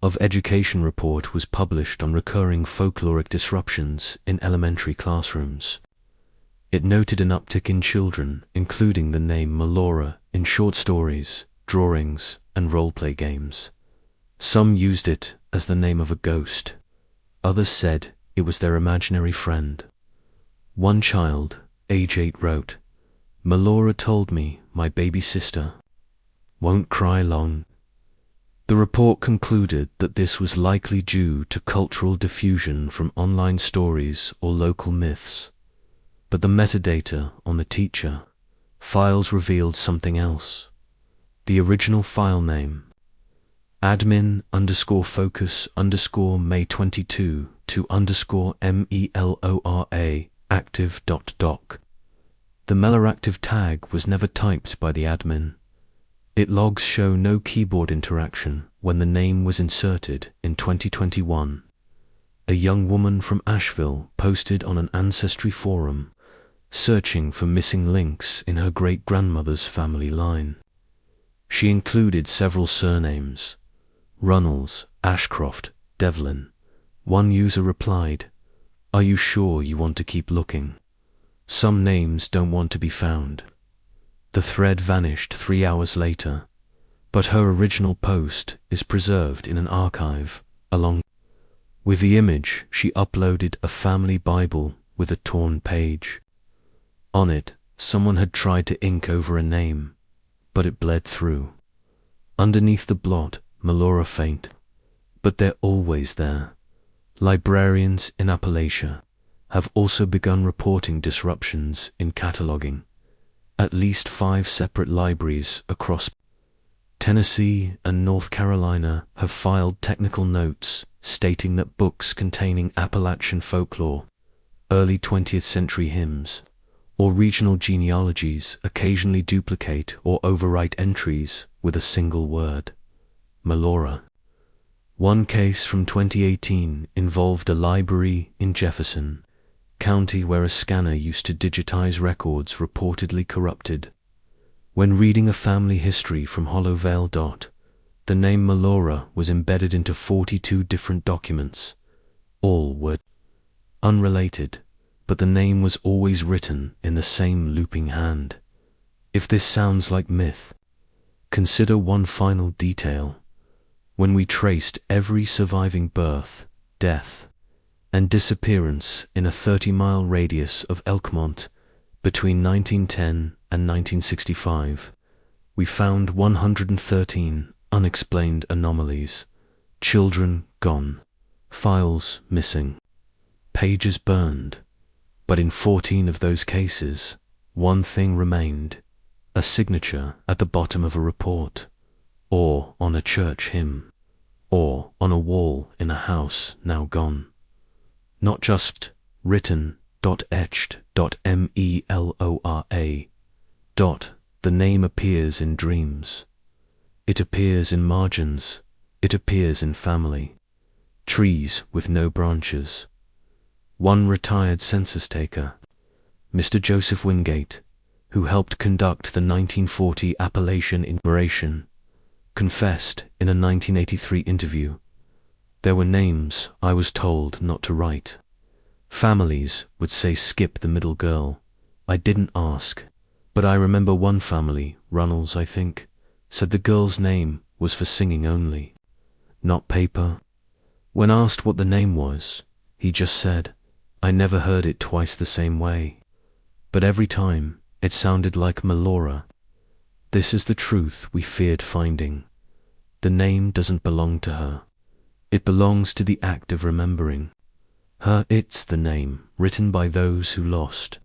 of Education report was published on recurring folkloric disruptions in elementary classrooms. It noted an uptick in children including the name Melora in short stories, drawings, and role-play games. Some used it as the name of a ghost. Others said it was their imaginary friend. One child, age 8, wrote, "Melora told me my baby sister won't cry long." The report concluded that this was likely due to cultural diffusion from online stories or local myths. But the metadata on the teacher files revealed something else. The original file name, admin_focus_May 22 to _MELORA active.doc. The meloractive tag was never typed by the admin. Its logs show no keyboard interaction when the name was inserted in 2021. A young woman from Asheville posted on an ancestry forum, searching for missing links in her great-grandmother's family line. She included several surnames: Runnels, Ashcroft, Devlin. One user replied, "Are you sure you want to keep looking? Some names don't want to be found." The thread vanished 3 hours later, but her original post is preserved in an archive. Along with the image, she uploaded a family Bible with a torn page. On it, someone had tried to ink over a name, but it bled through. Underneath the blot, Melora faint. But they're always there, Librarians in Appalachia have also begun reporting disruptions in cataloging. At least 5 separate libraries across Tennessee and North Carolina have filed technical notes stating that books containing Appalachian folklore, early 20th century hymns, or regional genealogies occasionally duplicate or overwrite entries with a single word, Melora. One case from 2018 involved a library in Jefferson County where a scanner used to digitize records reportedly corrupted. When reading a family history from Hollowvale. The name Melora was embedded into 42 different documents. All were unrelated, but the name was always written in the same looping hand. If this sounds like myth, consider one final detail. When we traced every surviving birth, death, and disappearance in a 30-mile radius of Elkmont between 1910 and 1965, we found 113 unexplained anomalies: children gone, files missing, pages burned. But in 14 of those cases, one thing remained: a signature at the bottom of a report, or on a church hymn, or on a wall in a house now gone. Not just written, etched, melora. The name appears in dreams. It appears in margins. It appears in family. Trees with no branches. One retired census taker, Mr. Joseph Wingate, who helped conduct the 1940 Appalachian Enumeration, confessed in a 1983 interview, "There were names I was told not to write. Families would say skip the middle girl. I didn't ask. But I remember one family, Runnels I think, said the girl's name was for singing only, not paper. When asked what the name was, he just said, I never heard it twice the same way. But every time, it sounded like Melora. This is the truth we feared finding. The name doesn't belong to her. It belongs to the act of remembering. It's the name written by those who lost,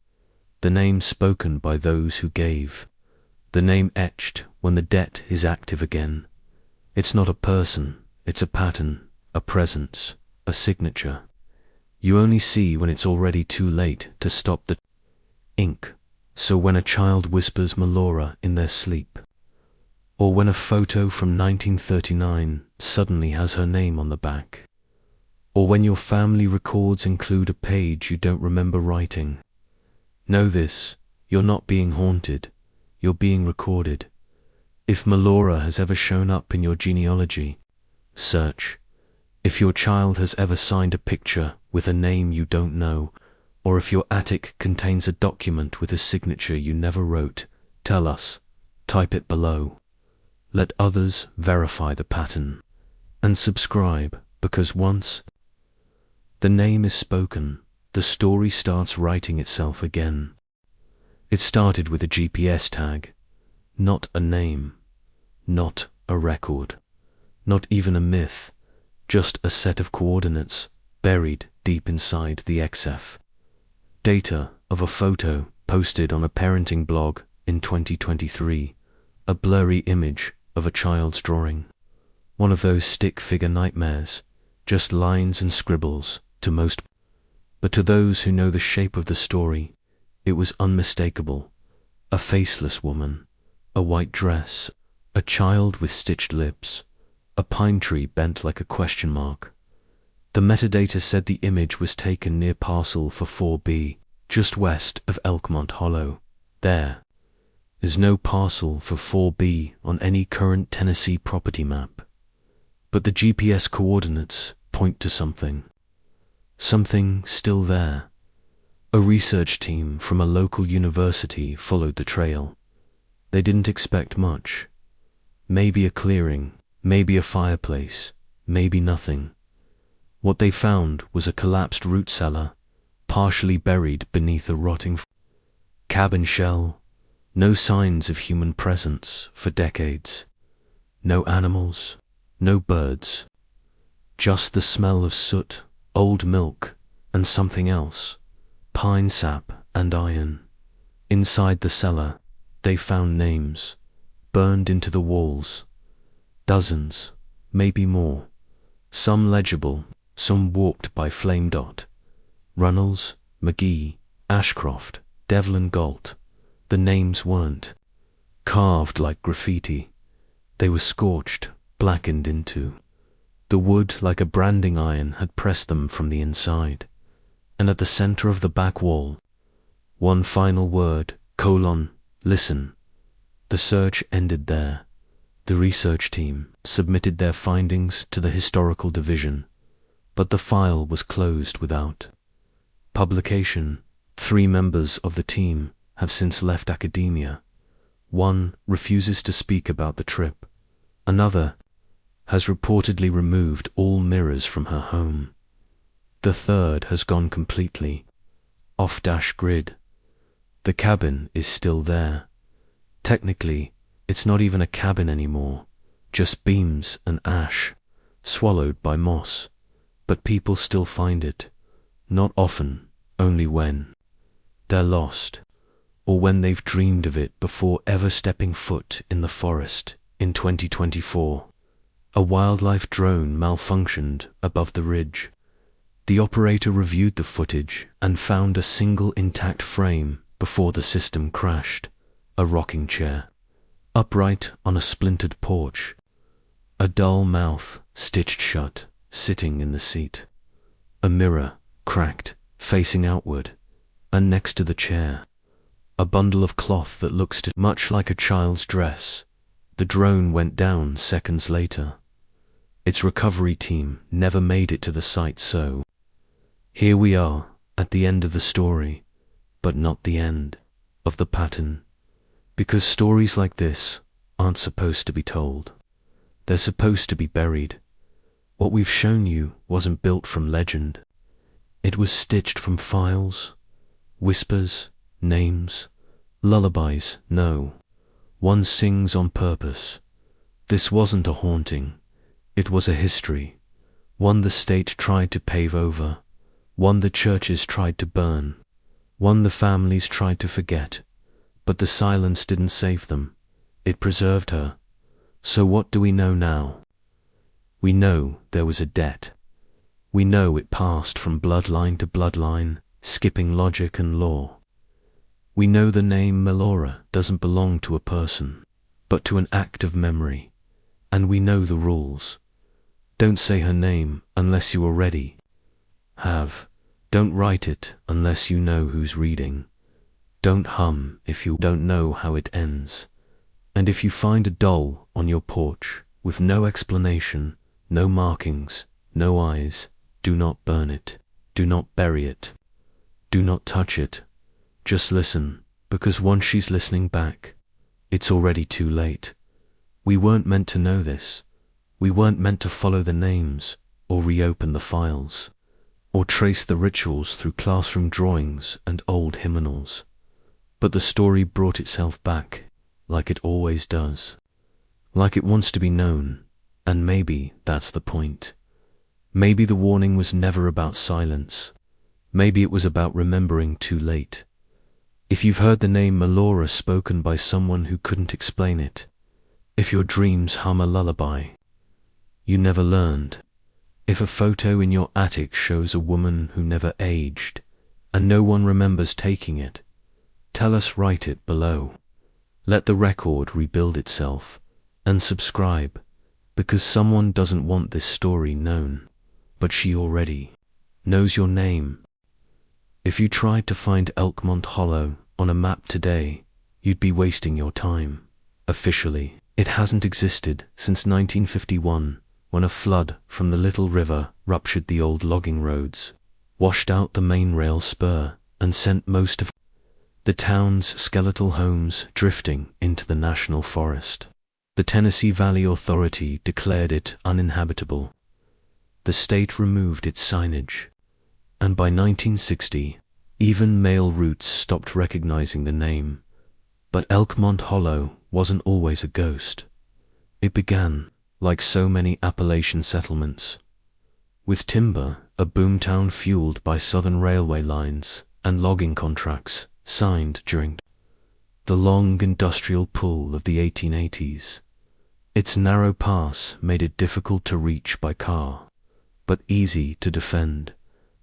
the name spoken by those who gave, the name etched when the debt is active again. It's not a person, it's a pattern, a presence, a signature. You only see when it's already too late to stop the ink. So when a child whispers Melora in their sleep, or when a photo from 1939 suddenly has her name on the back, or when your family records include a page you don't remember writing, know this: you're not being haunted, you're being recorded. If Melora has ever shown up in your genealogy, search. If your child has ever signed a picture with a name you don't know, or if your attic contains a document with a signature you never wrote, tell us. Type it below. Let others verify the pattern. And subscribe, because once the name is spoken, the story starts writing itself again. It started with a GPS tag, not a name, not a record, not even a myth, just a set of coordinates buried deep inside the XF. Data of a photo posted on a parenting blog in 2023, a blurry image of a child's drawing. One of those stick figure nightmares, just lines and scribbles to most. But to those who know the shape of the story, it was unmistakable. A faceless woman, a white dress, a child with stitched lips, a pine tree bent like a question mark. The metadata said the image was taken near parcel for 4B, just west of Elkmont Hollow. There is no parcel for 4B on any current Tennessee property map. But the GPS coordinates point to something. Something still there. A research team from a local university followed the trail. They didn't expect much. Maybe a clearing, maybe a fireplace, maybe nothing. What they found was a collapsed root cellar, partially buried beneath a rotting cabin shell. No signs of human presence for decades. No animals, no birds. Just the smell of soot, old milk, and something else, pine sap and iron. Inside the cellar, they found names, burned into the walls. Dozens, maybe more. Some legible, some warped by flame dot. Runnels, McGee, Ashcroft, Devlin Galt. The names weren't carved like graffiti. They were scorched, blackened into. The wood, like a branding iron, had pressed them from the inside. And at the center of the back wall, one final word, : listen. The search ended there. The research team submitted their findings to the historical division, but the file was closed without publication. 3 members of the team have since left academia. One refuses to speak about the trip. Another has reportedly removed all mirrors from her home. The third has gone completely off-grid. The cabin is still there. Technically, it's not even a cabin anymore, just beams and ash, swallowed by moss. But people still find it. Not often, only when they're lost, or when they've dreamed of it before ever stepping foot in the forest. In 2024, a wildlife drone malfunctioned above the ridge. The operator reviewed the footage and found a single intact frame before the system crashed. A rocking chair, upright on a splintered porch. A dull mouth, stitched shut, sitting in the seat. A mirror, cracked, facing outward, and next to the chair, a bundle of cloth that looks too much like a child's dress. The drone went down seconds later. Its recovery team never made it to the site, so here we are, at the end of the story, but not the end of the pattern. Because stories like this aren't supposed to be told. They're supposed to be buried. What we've shown you wasn't built from legend. It was stitched from files, whispers, names, lullabies. No, one sings on purpose. This wasn't a haunting. It was a history. One the state tried to pave over. One the churches tried to burn. One the families tried to forget. But the silence didn't save them. It preserved her. So what do we know now? We know there was a debt. We know it passed from bloodline to bloodline, skipping logic and law. We know the name Melora doesn't belong to a person, but to an act of memory. And we know the rules. Don't say her name unless you already have. Don't write it unless you know who's reading. Don't hum if you don't know how it ends. And if you find a doll on your porch with no explanation, no markings, no eyes, do not burn it. Do not bury it. Do not touch it. Just listen, because once she's listening back, it's already too late. We weren't meant to know this. We weren't meant to follow the names, or reopen the files, or trace the rituals through classroom drawings and old hymnals. But the story brought itself back, like it always does. Like it wants to be known, and maybe that's the point. Maybe the warning was never about silence. Maybe it was about remembering too late. If you've heard the name Melora spoken by someone who couldn't explain it, if your dreams hum a lullaby you never learned, if a photo in your attic shows a woman who never aged, and no one remembers taking it, tell us, write it below. Let the record rebuild itself, and subscribe, because someone doesn't want this story known, but she already knows your name. If you tried to find Elkmont Hollow on a map today, you'd be wasting your time. Officially, it hasn't existed since 1951, when a flood from the Little River ruptured the old logging roads, washed out the main rail spur, and sent most of the town's skeletal homes drifting into the national forest. The Tennessee Valley Authority declared it uninhabitable. The state removed its signage, and by 1960, even male roots stopped recognizing the name. But Elkmont Hollow wasn't always a ghost. It began, like so many Appalachian settlements, with timber a boomtown fueled by southern railway lines and logging contracts signed during the long industrial pull of the 1880s. Its narrow pass made it difficult to reach by car, but easy to defend,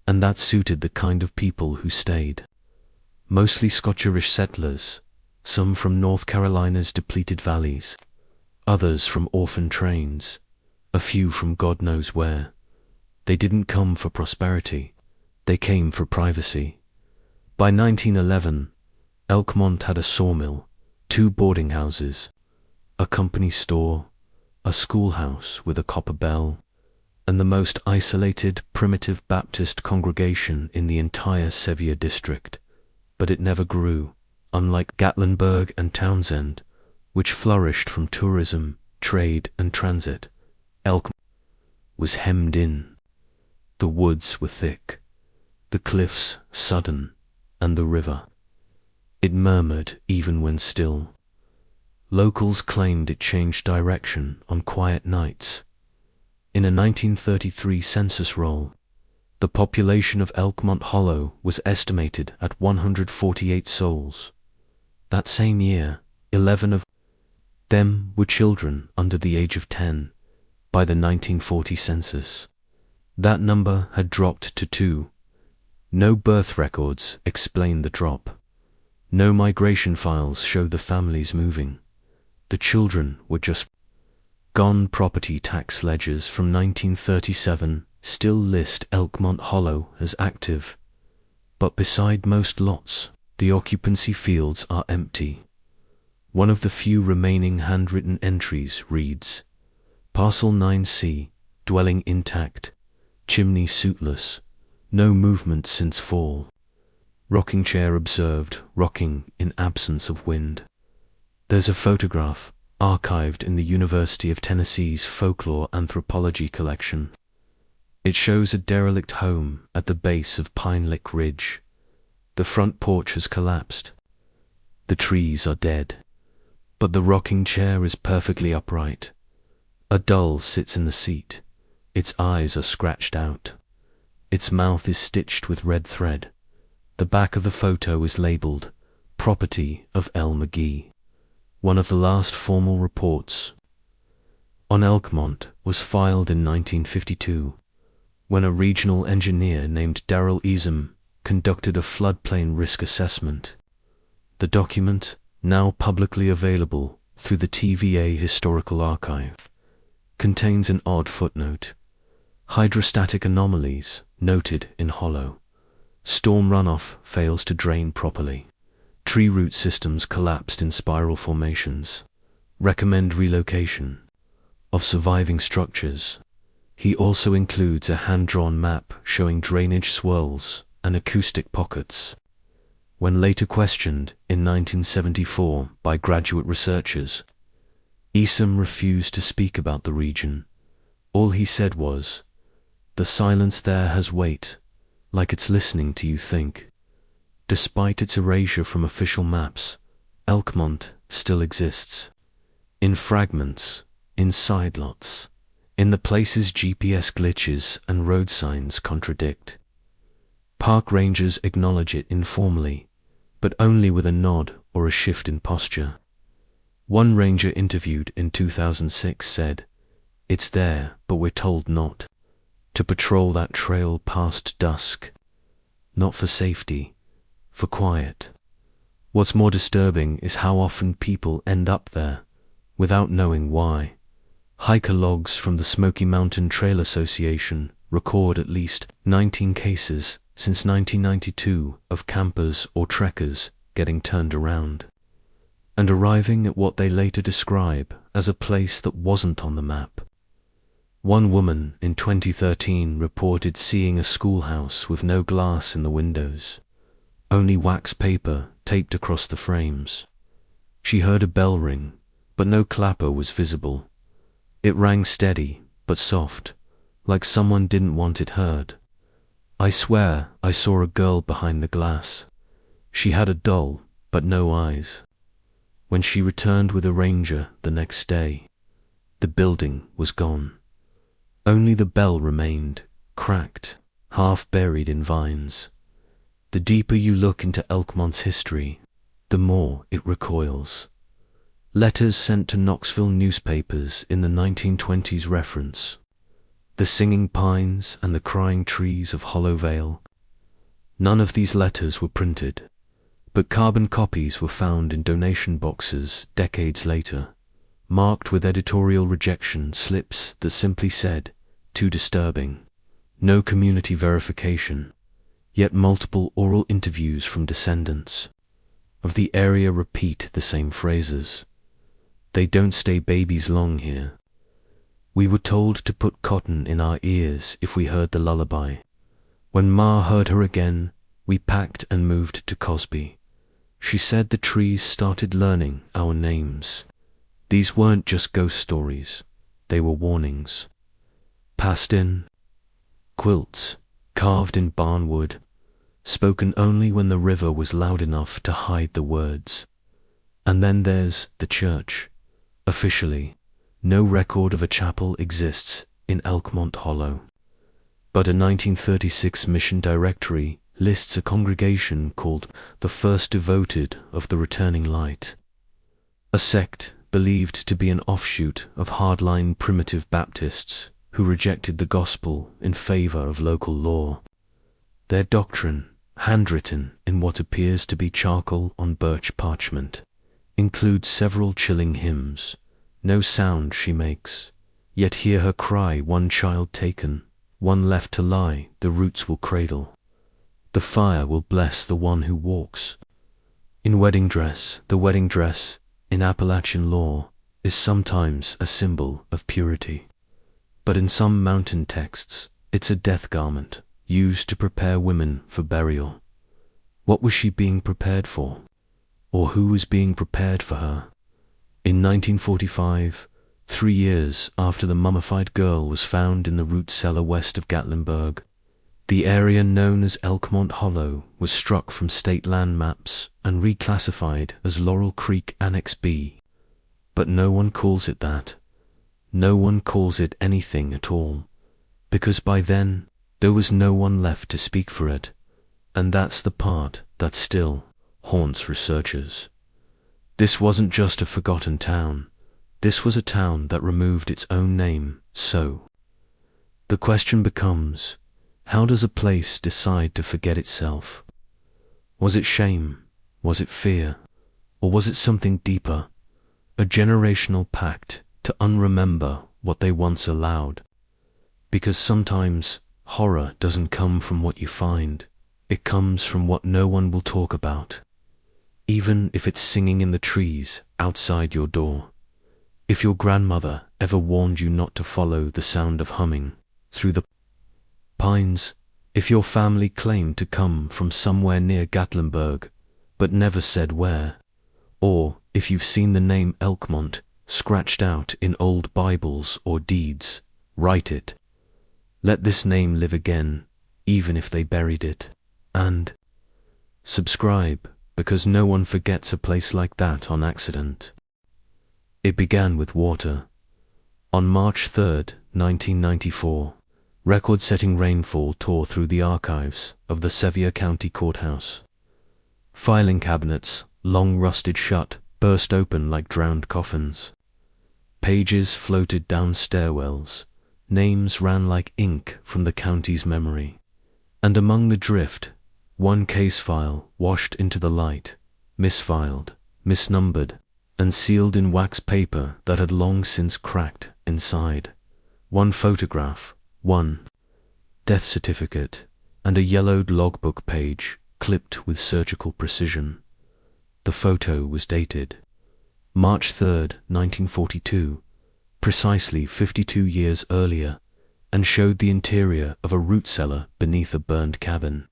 and that suited the kind of people who stayed. Mostly Scotch-Irish settlers, some from North Carolina's depleted valleys, others from orphan trains, a few from God knows where. They didn't come for prosperity, they came for privacy. By 1911, Elkmont had a sawmill, 2 boarding houses, a company store, a schoolhouse with a copper bell, and the most isolated primitive Baptist congregation in the entire Sevier district. But it never grew, unlike Gatlinburg and Townsend, which flourished from tourism, trade, and transit. Elkmont was hemmed in. The woods were thick, the cliffs sudden, and the river. It murmured even when still. Locals claimed it changed direction on quiet nights. In a 1933 census roll, the population of Elkmont Hollow was estimated at 148 souls. That same year, 11 of them were children under the age of 10 by the 1940 census. That number had dropped to 2. No birth records explain the drop. No migration files show the families moving. The children were just gone. Property tax ledgers from 1937 still list Elkmont Hollow as active, but beside most lots, the occupancy fields are empty. One of the few remaining handwritten entries reads, Parcel 9C, dwelling intact, chimney sootless, no movement since fall. Rocking chair observed, rocking in absence of wind. There's a photograph, archived in the University of Tennessee's folklore anthropology collection. It shows a derelict home at the base of Pine Lick Ridge. The front porch has collapsed. The trees are dead, but the rocking chair is perfectly upright. A doll sits in the seat. Its eyes are scratched out. Its mouth is stitched with red thread. The back of the photo is labeled, Property of L. McGee. One of the last formal reports on Elkmont was filed in 1952, when a regional engineer named Darrell Easom conducted a floodplain risk assessment. The document, now publicly available through the TVA Historical Archive, contains an odd footnote. Hydrostatic anomalies noted in Hollow. Storm runoff fails to drain properly. Tree root systems collapsed in spiral formations. Recommend relocation of surviving structures. He also includes a hand-drawn map showing drainage swirls and acoustic pockets. When later questioned in 1974 by graduate researchers, Easom refused to speak about the region. All he said was, "The silence there has weight, like it's listening to you think." Despite its erasure from official maps, Elkmont still exists. In fragments, in side lots, in the places GPS glitches and road signs contradict. Park rangers acknowledge it informally, but only with a nod or a shift in posture. One ranger interviewed in 2006 said, "It's there, but we're told not to patrol that trail past dusk. Not for safety, for quiet." What's more disturbing is how often people end up there without knowing why. Hiker logs from the Smoky Mountain Trail Association record at least 19 cases since 1992 of campers or trekkers getting turned around and arriving at what they later describe as a place that wasn't on the map. One woman in 2013 reported seeing a schoolhouse with no glass in the windows, only wax paper taped across the frames. She heard a bell ring, but no clapper was visible. It rang steady, but soft, like someone didn't want it heard. "I swear I saw a girl behind the glass. She had a doll, but no eyes." When she returned with a ranger the next day, the building was gone. Only the bell remained, cracked, half buried in vines. The deeper you look into Elkmont's history, the more it recoils. Letters sent to Knoxville newspapers in the 1920s reference the singing pines and the crying trees of Hollow Vale. None of these letters were printed, but carbon copies were found in donation boxes decades later, marked with editorial rejection slips that simply said, "Too disturbing," no community verification, yet multiple oral interviews from descendants of the area repeat the same phrases. "They don't stay babies long here. We were told to put cotton in our ears if we heard the lullaby. When Ma heard her again, we packed and moved to Cosby. She said the trees started learning our names. These weren't just ghost stories, they were warnings. Passed in quilts, carved in barnwood, spoken only when the river was loud enough to hide the words. And then there's the church. Officially, no record of a chapel exists in Elkmont Hollow, but a 1936 mission directory lists a congregation called the First Devoted of the Returning Light, a sect believed to be an offshoot of hardline primitive Baptists who rejected the gospel in favor of local law. Their doctrine, handwritten in what appears to be charcoal on birch parchment, includes several chilling hymns. No sound she makes, yet hear her cry, one child taken, one left to lie, the roots will cradle. The fire will bless the one who walks. In wedding dress, the wedding dress, in Appalachian lore, is sometimes a symbol of purity. But in some mountain texts, it's a death garment, used to prepare women for burial. What was she being prepared for? Or who was being prepared for her? In 1945, 3 years after the mummified girl was found in the root cellar west of Gatlinburg, the area known as Elkmont Hollow was struck from state land maps and reclassified as Laurel Creek Annex B. But no one calls it that. No one calls it anything at all, because by then there was no one left to speak for it, and that's the part that still haunts researchers. This wasn't just a forgotten town. This was a town that removed its own name, so the question becomes, how does a place decide to forget itself? Was it shame? Was it fear? Or was it something deeper? A generational pact to unremember what they once allowed? Because sometimes horror doesn't come from what you find. It comes from what no one will talk about. Even if it's singing in the trees outside your door. If your grandmother ever warned you not to follow the sound of humming through the pines, if your family claimed to come from somewhere near Gatlinburg but never said where, or if you've seen the name Elkmont scratched out in old Bibles or deeds, write it. Let this name live again, even if they buried it. And subscribe, because no one forgets a place like that on accident. It began with water. On March 3rd, 1994, record-setting rainfall tore through the archives of the Sevier County Courthouse. Filing cabinets, long rusted shut, burst open like drowned coffins. Pages floated down stairwells. Names ran like ink from the county's memory. And among the drift, one case file washed into the light, misfiled, misnumbered, and sealed in wax paper that had long since cracked inside. One photograph, one death certificate, and a yellowed logbook page clipped with surgical precision. The photo was dated March 3rd, 1942, precisely 52 years earlier, and showed the interior of a root cellar beneath a burned cabin,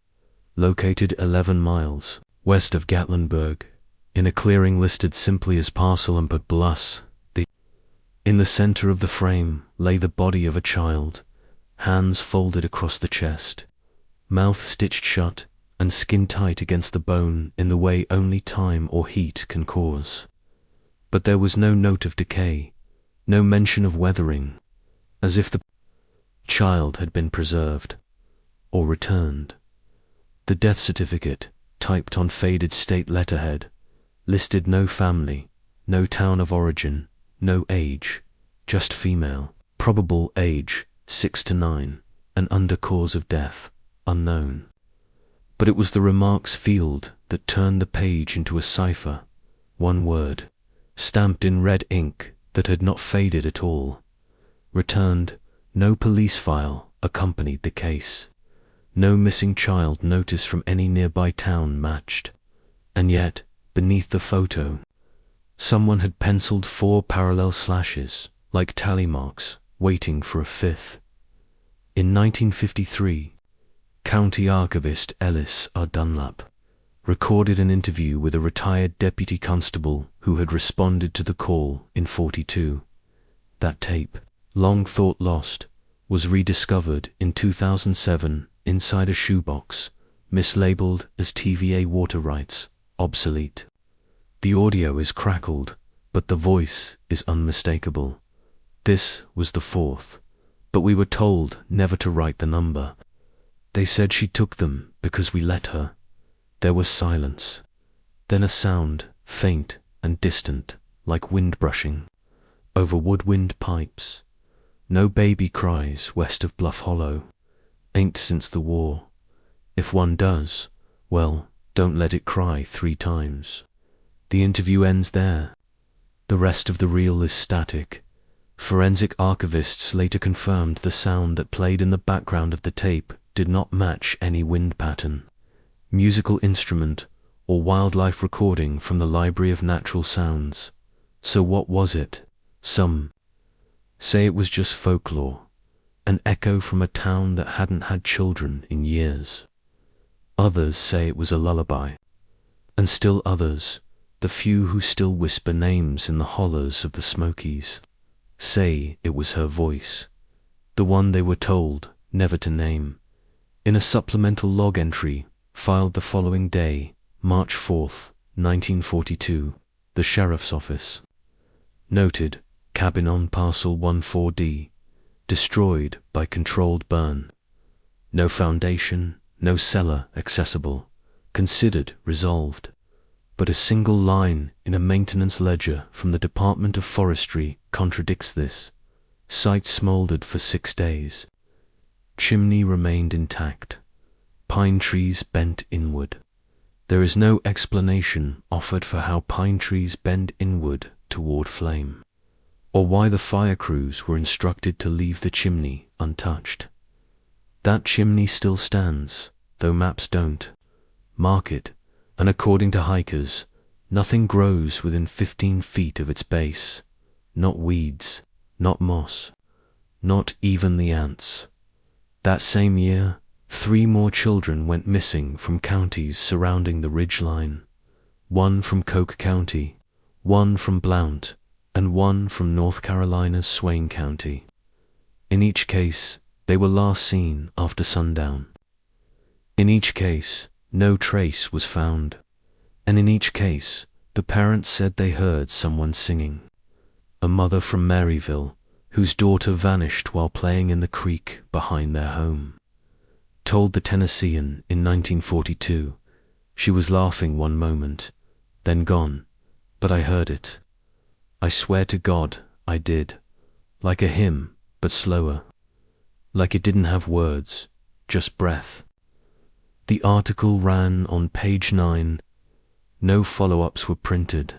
located 11 miles west of Gatlinburg, in a clearing listed simply as Parcel and Blas. In the center of the frame lay the body of a child, hands folded across the chest, mouth stitched shut and skin tight against the bone in the way only time or heat can cause. But there was no note of decay, no mention of weathering, as if the child had been preserved. or returned. The death certificate, typed on faded state letterhead, listed no family, no town of origin, no age, just female, probable age 6 to 9, and under cause of death, unknown. But it was the remarks field that turned the page into a cipher, one word, stamped in red ink that had not faded at all. Returned, no police file accompanied the case. No missing child notice from any nearby town matched. And yet, beneath the photo, someone had penciled 4 parallel slashes, like tally marks, waiting for a 5th. In 1953, County Archivist Ellis R. Dunlap recorded an interview with a retired deputy constable who had responded to the call in 42. That tape, long thought lost, was rediscovered in 2007 inside a shoebox, mislabeled as TVA water rights, obsolete. The audio is crackled, but the voice is unmistakable. This was the 4th, but we were told never to write the number. They said she took them because we let her. There was silence. Then a sound, faint and distant, like wind brushing, over woodwind pipes. No baby cries west of Bluff Hollow. Ain't since the war. If one does, well, don't let it cry 3 times. The interview ends there. The rest of the reel is static. Forensic archivists later confirmed the sound that played in the background of the tape did not match any wind pattern, musical instrument, or wildlife recording from the Library of Natural Sounds. So what was it? Some say it was just folklore, an echo from a town that hadn't had children in years. Others say it was a lullaby. And still others, the few who still whisper names in the hollows of the Smokies, say it was her voice, the one they were told never to name. In a supplemental log entry filed the following day, March 4th, 1942, the Sheriff's Office noted, cabin on parcel 14D, destroyed by controlled burn. No foundation, no cellar accessible, considered resolved. But a single line in a maintenance ledger from the Department of Forestry contradicts this. Site smoldered for 6 days. Chimney remained intact. Pine trees bent inward. There is no explanation offered for how pine trees bend inward toward flame, or why the fire crews were instructed to leave the chimney untouched. That chimney still stands, though maps don't mark it, and according to hikers, nothing grows within 15 feet of its base. Not weeds, not moss, not even the ants. That same year, 3 more children went missing from counties surrounding the ridge line. 1 from Coke County, 1 from Blount, and 1 from North Carolina's Swain County. In each case, they were last seen after sundown. In each case, no trace was found. And in each case, the parents said they heard someone singing. A mother from Maryville, whose daughter vanished while playing in the creek behind their home, told the Tennessean in 1942, she was laughing one moment, then gone, but I heard it. I swear to God, I did. Like a hymn, but slower. Like it didn't have words, just breath. The article ran on page 9. No follow-ups were printed.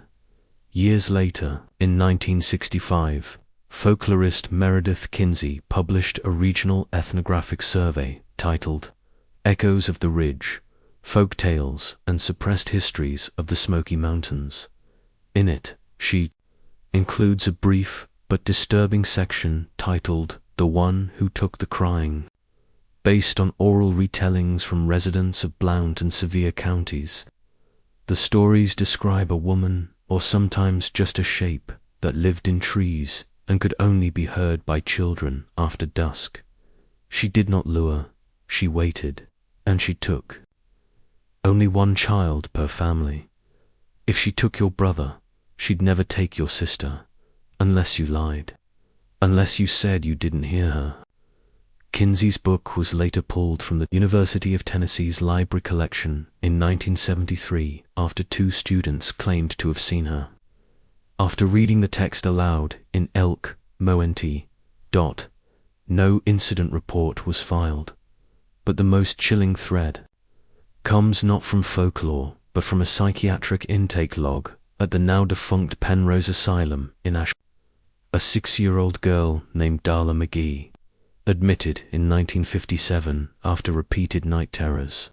Years later, in 1965, folklorist Meredith Kinsey published a regional ethnographic survey titled Echoes of the Ridge, Folk Tales and Suppressed Histories of the Smoky Mountains. In it, she includes a brief but disturbing section titled The One Who Took the Crying, based on oral retellings from residents of Blount and Sevier counties. The stories describe a woman, or sometimes just a shape, that lived in trees and could only be heard by children after dusk. She did not lure, she waited, and she took. Only 1 child per family. If she took your brother, she'd never take your sister, unless you lied, unless you said you didn't hear her. Kinsey's book was later pulled from the University of Tennessee's library collection in 1973 after 2 students claimed to have seen her. After reading the text aloud in Elk, Moenty, no incident report was filed. But the most chilling thread comes not from folklore, but from a psychiatric intake log at the now-defunct Penrose Asylum in Asheville. A 6-year-old girl named Darla McGee, admitted in 1957 after repeated night terrors,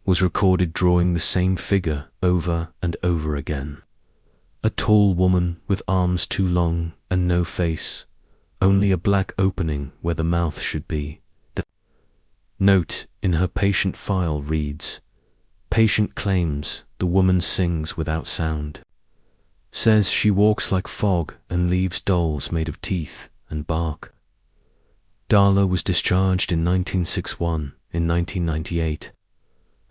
was recorded drawing the same figure over and over again. A tall woman with arms too long and no face, only a black opening where the mouth should be. The note in her patient file reads, "Patient claims the woman sings without sound. Says she walks like fog and leaves dolls made of teeth and bark." Darla was discharged in 1961. In 1998,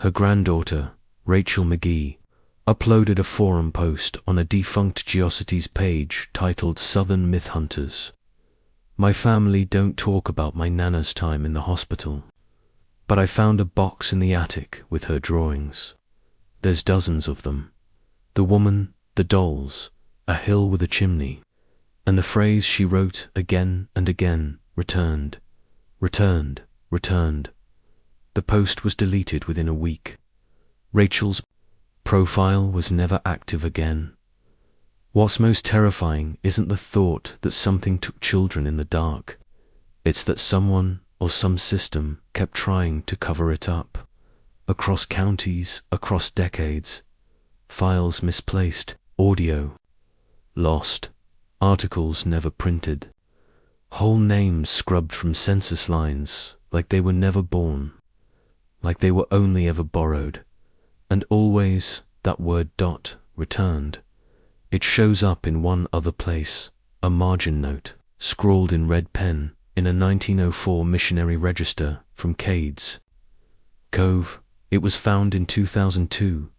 her granddaughter, Rachel McGee, uploaded a forum post on a defunct Geocities page titled Southern Myth Hunters. "My family don't talk about my Nana's time in the hospital, but I found a box in the attic with her drawings. There's dozens of them. The woman, the dolls, a hill with a chimney, and the phrase she wrote again and again, returned, returned, returned." The post was deleted within a week. Rachel's profile was never active again. What's most terrifying isn't the thought that something took children in the dark. It's that someone or some system kept trying to cover it up. Across counties, across decades. Files misplaced, audio lost, articles never printed, whole names scrubbed from census lines like they were never born, like they were only ever borrowed, and always that word returned. It shows up in one other place, a margin note, scrawled in red pen in a 1904 missionary register from Cades Cove. It was found in 2002,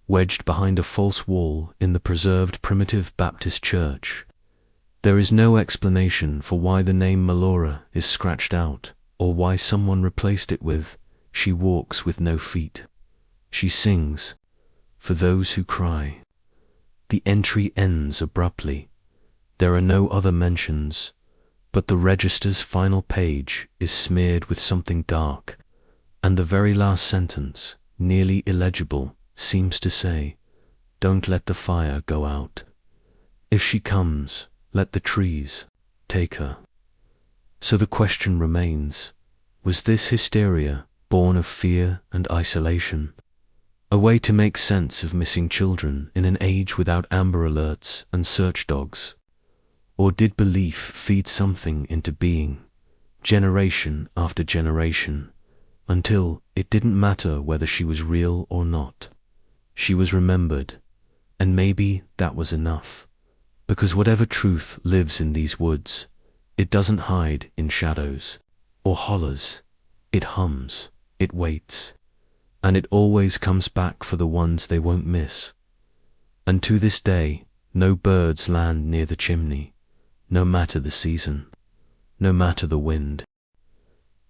wedged behind a false wall in the preserved primitive Baptist church. There is no explanation for why the name Melora is scratched out, or why someone replaced it with, "She walks with no feet. She sings for those who cry." The entry ends abruptly. There are no other mentions, but the register's final page is smeared with something dark, and the very last sentence, nearly illegible, seems to say, "Don't let the fire go out. If she comes, let the trees take her." So the question remains, was this hysteria born of fear and isolation? A way to make sense of missing children in an age without Amber Alerts and search dogs? Or did belief feed something into being, generation after generation, until it didn't matter whether she was real or not? She was remembered, and maybe that was enough. Because whatever truth lives in these woods, it doesn't hide in shadows or hollers. It hums, it waits, and it always comes back for the ones they won't miss. And to this day, no birds land near the chimney, no matter the season, no matter the wind.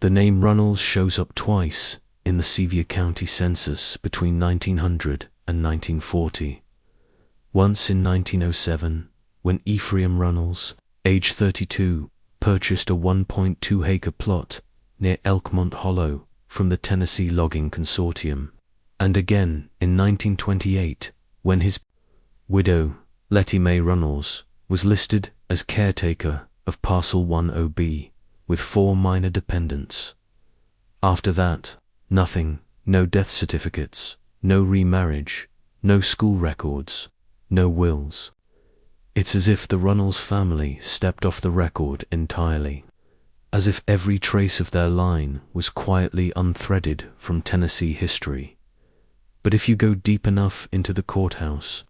The name Runnels shows up twice in the Sevier County Census between 1900 and 1940. Once in 1907, when Ephraim Runnels, age 32, purchased a 1.2-acre plot near Elkmont Hollow from the Tennessee Logging Consortium, and again in 1928, when his widow, Letty Mae Runnels, was listed as caretaker of Parcel 10B, with 4 minor dependents. After that, nothing, no death certificates, no remarriage, no school records, no wills. It's as if the Runnels family stepped off the record entirely, as if every trace of their line was quietly unthreaded from Tennessee history. But if you go deep enough into the courthouse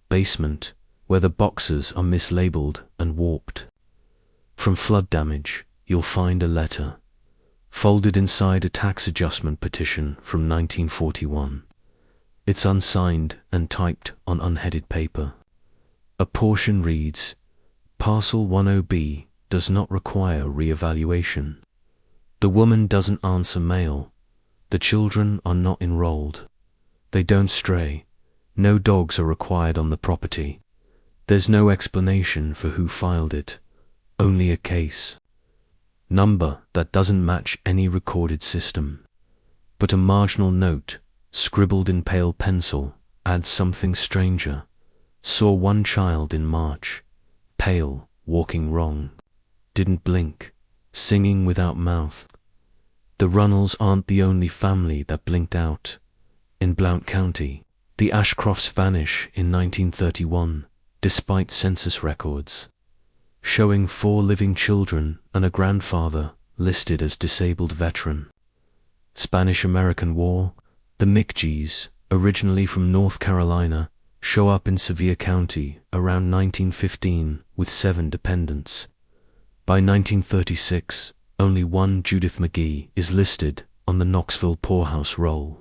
basement, where the boxes are mislabeled and warped from flood damage, you'll find a letter, folded inside a tax adjustment petition from 1941. It's unsigned and typed on unheaded paper. A portion reads, "Parcel 10B does not require re-evaluation." The woman doesn't answer mail. The children are not enrolled. They don't stray. No dogs are required on the property. There's no explanation for who filed it, only a case number that doesn't match any recorded system. But a marginal note, scribbled in pale pencil, adds something stranger. Saw one child in March, pale, walking wrong. Didn't blink, singing without mouth. The Runnels aren't the only family that blinked out. In Blount County, the Ashcrofts vanish in 1931, despite census records, showing 4 living children and a grandfather listed as disabled veteran. Spanish-American War, the McGees, originally from North Carolina, show up in Sevier County around 1915 with 7 dependents. By 1936, only one Judith McGee is listed on the Knoxville poorhouse roll,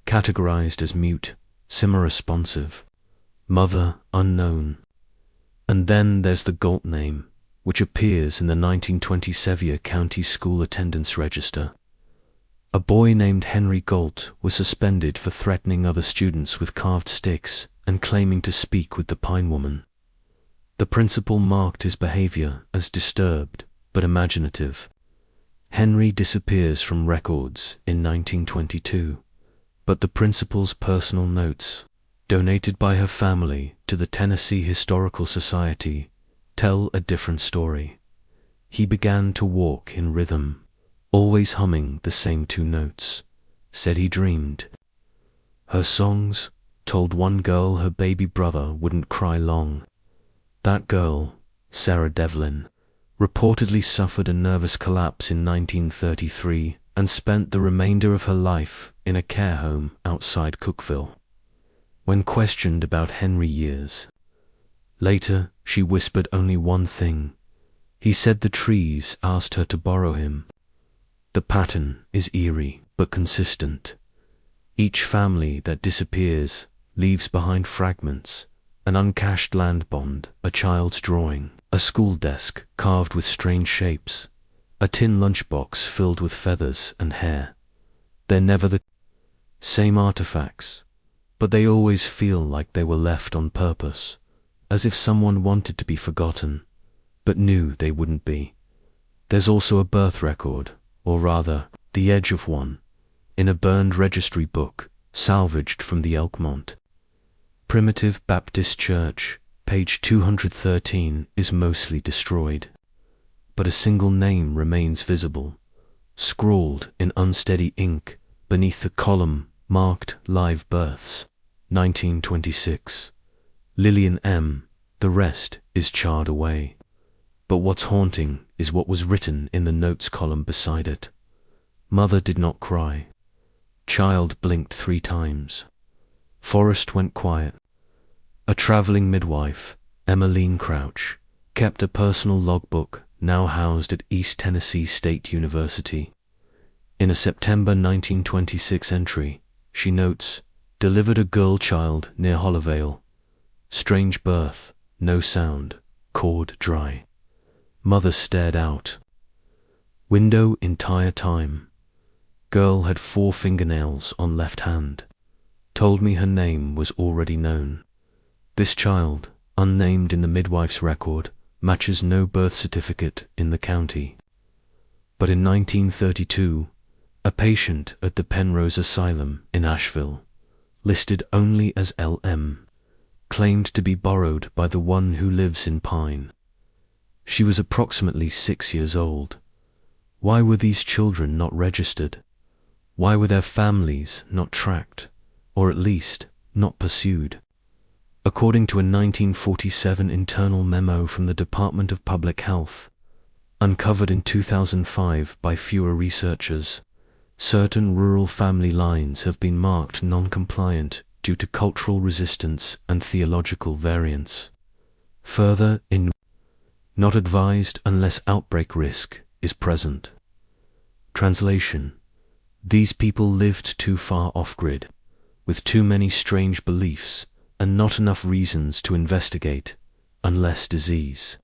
categorized as mute, semi-responsive, mother unknown. And then there's the Galt name, which appears in the 1920 Sevier County School Attendance Register. A boy named Henry Galt was suspended for threatening other students with carved sticks and claiming to speak with the Pine Woman. The principal marked his behavior as disturbed but imaginative. Henry disappears from records in 1922, but the principal's personal notes, donated by her family to the Tennessee Historical Society, tell a different story. He began to walk in rhythm, always humming the same 2 notes, said he dreamed. Her songs told one girl her baby brother wouldn't cry long. That girl, Sarah Devlin, reportedly suffered a nervous collapse in 1933 and spent the remainder of her life in a care home outside Cookeville. When questioned about Henry years later, she whispered only one thing. He said the trees asked her to borrow him. The pattern is eerie but consistent. Each family that disappears leaves behind fragments, an uncashed land bond, a child's drawing, a school desk carved with strange shapes, a tin lunchbox filled with feathers and hair. They're never the same artifacts, but they always feel like they were left on purpose, as if someone wanted to be forgotten, but knew they wouldn't be. There's also a birth record, or rather, the edge of one, in a burned registry book salvaged from the Elkmont Primitive Baptist Church. Page 213 is mostly destroyed, but a single name remains visible, scrawled in unsteady ink beneath the column marked Live Births, 1926. Lillian M. The rest is charred away. But what's haunting is what was written in the notes column beside it. Mother did not cry. Child blinked 3 times. Forest went quiet. A traveling midwife, Emmeline Crouch, kept a personal logbook now housed at East Tennessee State University. In a September 1926 entry, she notes, delivered a girl child near Hollowvale. Strange birth, no sound, cord dry. Mother stared out. Window entire time. Girl had 4 fingernails on left hand. Told me her name was already known. This child, unnamed in the midwife's record, matches no birth certificate in the county. But in 1932, a patient at the Penrose Asylum in Asheville, listed only as LM, claimed to be borrowed by the one who lives in Pine. She was approximately 6 years old. Why were these children not registered? Why were their families not tracked, or at least not pursued? According to a 1947 internal memo from the Department of Public Health, uncovered in 2005 by fewer researchers, certain rural family lines have been marked non-compliant due to cultural resistance and theological variance. Further, in not advised unless outbreak risk is present. Translation: these people lived too far off-grid, with too many strange beliefs and not enough reasons to investigate, unless disease,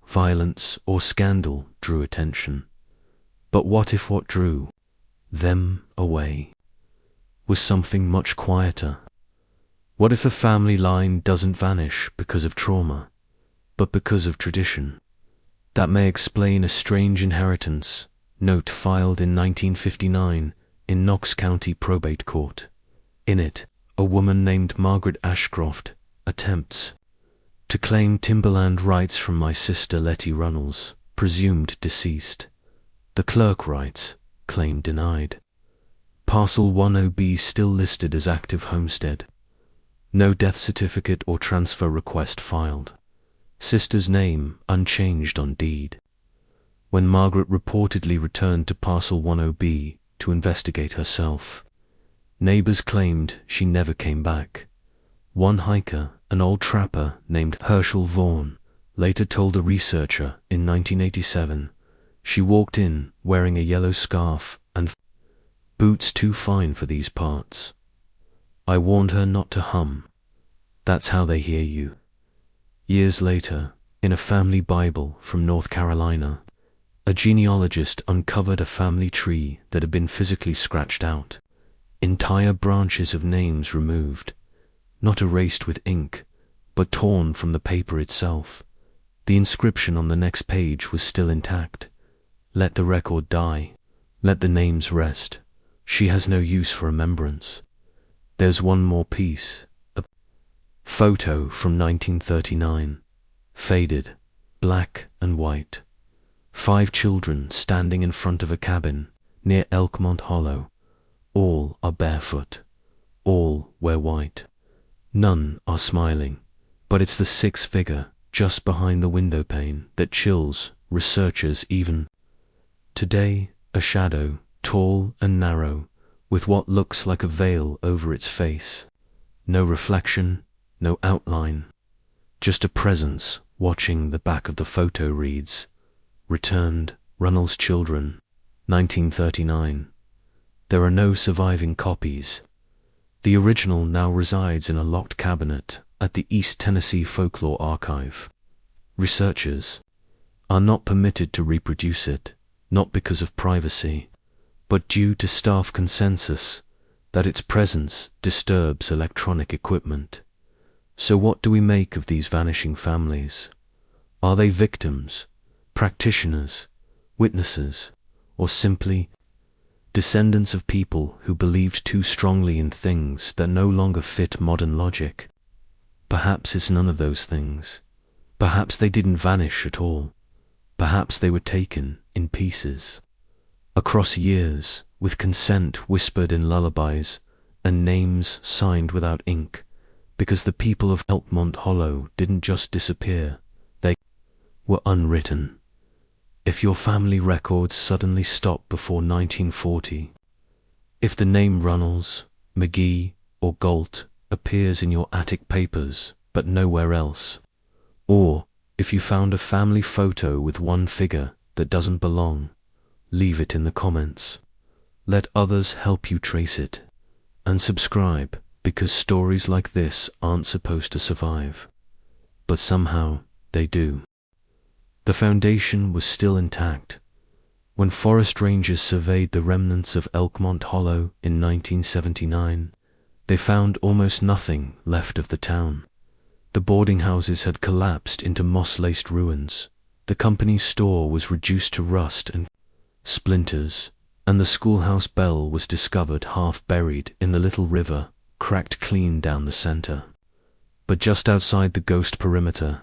violence, or scandal drew attention. But what if what drew them away was something much quieter? What if a family line doesn't vanish because of trauma, but because of tradition? That may explain a strange inheritance note filed in 1959 in Knox County Probate Court. In it, a woman named Margaret Ashcroft attempts to claim timberland rights from my sister Letty Runnels, presumed deceased. The clerk writes, claim denied. Parcel 10B still listed as active homestead. No death certificate or transfer request filed. Sister's name unchanged on deed. When Margaret reportedly returned to Parcel 10B to investigate herself, neighbors claimed she never came back. One hiker, an old trapper named Herschel Vaughan, later told a researcher in 1987 she walked in wearing a yellow scarf and boots too fine for these parts. I warned her not to hum. That's how they hear you. Years later, in a family Bible from North Carolina, a genealogist uncovered a family tree that had been physically scratched out. Entire branches of names removed, not erased with ink, but torn from the paper itself. The inscription on the next page was still intact. Let the record die. Let the names rest. She has no use for remembrance. There's one more piece. A photo from 1939. Faded, black and white. 5 children standing in front of a cabin near Elkmont Hollow. All are barefoot. All wear white. None are smiling, but it's the 6th figure just behind the window pane that chills researchers even today. A shadow, tall and narrow, with what looks like a veil over its face. No reflection, no outline, just a presence watching. The back of the photo reads, Returned, Runnels Children, 1939. There are no surviving copies. The original now resides in a locked cabinet at the East Tennessee Folklore Archive. Researchers are not permitted to reproduce it, not because of privacy, but due to staff consensus that its presence disturbs electronic equipment. So what do we make of these vanishing families? Are they victims, practitioners, witnesses, or simply descendants of people who believed too strongly in things that no longer fit modern logic? Perhaps it's none of those things. Perhaps they didn't vanish at all. Perhaps they were taken in pieces. Across years, with consent whispered in lullabies, and names signed without ink, because the people of Elkmont Hollow didn't just disappear, they were unwritten. If your family records suddenly stop before 1940, if the name Runnels, McGee, or Galt appears in your attic papers but nowhere else, or if you found a family photo with one figure that doesn't belong, leave it in the comments. Let others help you trace it. And subscribe, because stories like this aren't supposed to survive. But somehow they do. The foundation was still intact. When forest rangers surveyed the remnants of Elkmont Hollow in 1979, they found almost nothing left of the town. The boarding houses had collapsed into moss-laced ruins. The company's store was reduced to rust and splinters, and the schoolhouse bell was discovered half buried in the little river, cracked clean down the center. But just outside the ghost perimeter,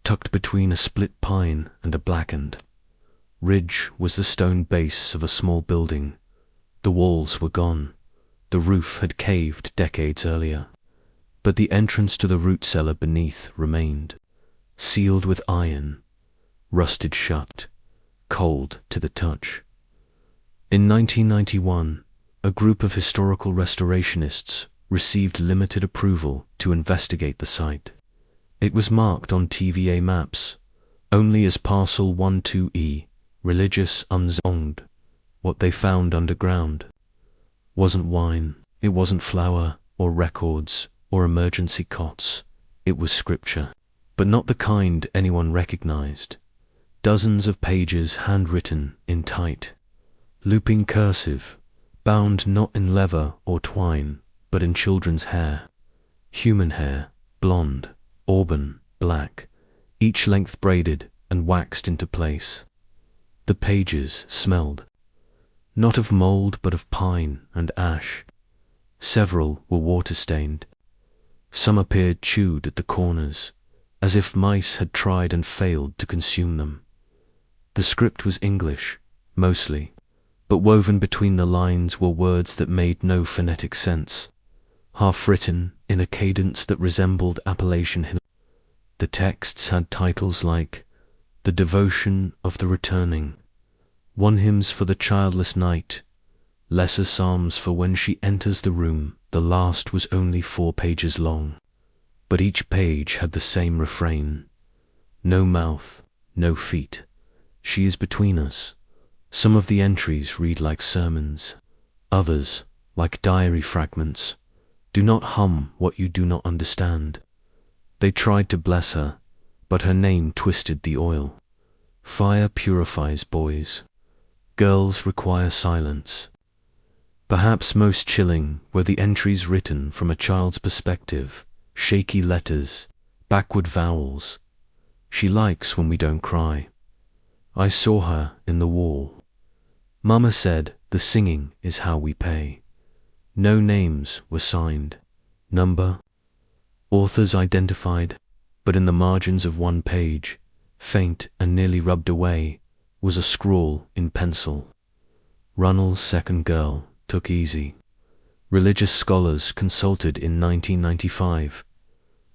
tucked between a split pine and a blackened ridge, was the stone base of a small building. The walls were gone. The roof had caved decades earlier, but the entrance to the root cellar beneath remained, sealed with iron, rusted shut, cold to the touch. In 1991, a group of historical restorationists received limited approval to investigate the site. It was marked on TVA maps only as Parcel 12E, religious unzoned. What they found underground wasn't wine, it wasn't flour or records or emergency cots. It was scripture, but not the kind anyone recognized. Dozens of pages handwritten in tight, Looping cursive, bound not in leather or twine, but in children's hair. Human hair, blonde, auburn, black, each length braided and waxed into place. The pages smelled, not of mould but of pine and ash. Several were water-stained. Some appeared chewed at the corners, as if mice had tried and failed to consume them. The script was English, mostly, but woven between the lines were words that made no phonetic sense, half-written in a cadence that resembled Appalachian hymns. The texts had titles like The Devotion of the Returning, One Hymns for the Childless Night, Lesser Psalms for When She Enters the Room. The last was only 4 pages long, but each page had the same refrain. No mouth, no feet. She is between us. Some of the entries read like sermons, others like diary fragments. Do not hum what you do not understand. They tried to bless her, but her name twisted the oil. Fire purifies boys. Girls require silence. Perhaps most chilling were the entries written from a child's perspective, shaky letters, backward vowels. She likes when we don't cry. I saw her in the wall. Mama said the singing is how we pay. No names were signed. Number, authors identified, but in the margins of one page, faint and nearly rubbed away, was a scrawl in pencil. Runnell's second girl took easy. Religious scholars consulted in 1995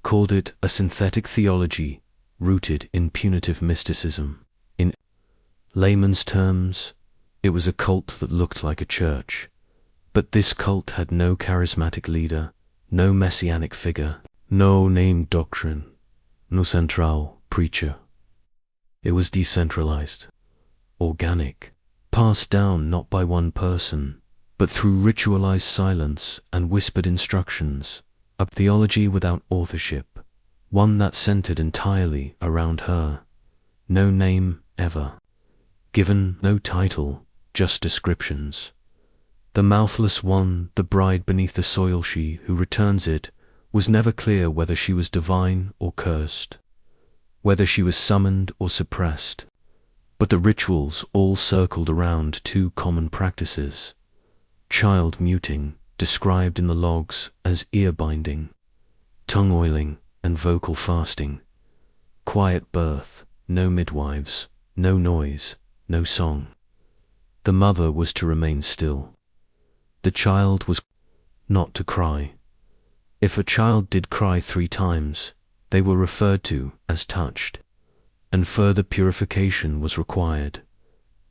called it a synthetic theology rooted in punitive mysticism. In layman's terms, it was a cult that looked like a church. But this cult had no charismatic leader, no messianic figure, no named doctrine, no central preacher. It was decentralized, organic, passed down not by one person, but through ritualized silence and whispered instructions, a theology without authorship, one that centered entirely around her. No name ever. Given no title, just descriptions. The mouthless one, the bride beneath the soil, she who returns it, was never clear whether she was divine or cursed, whether she was summoned or suppressed. But the rituals all circled around 2 common practices. Child muting, described in the logs as ear binding, tongue oiling and vocal fasting. Quiet birth, no midwives, no noise, no song. The mother was to remain still. The child was not to cry. If a child did cry 3 times, they were referred to as touched, and further purification was required.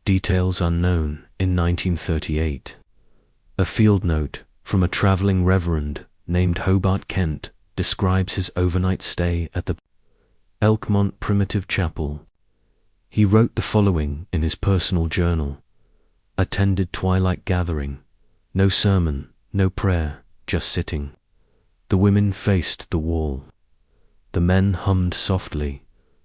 Details unknown in 1938. A field note from a traveling reverend named Hobart Kent describes his overnight stay at the Elkmont Primitive Chapel. He wrote the following in his personal journal. Attended twilight gathering. No sermon, no prayer, just sitting. The women faced the wall. The men hummed softly,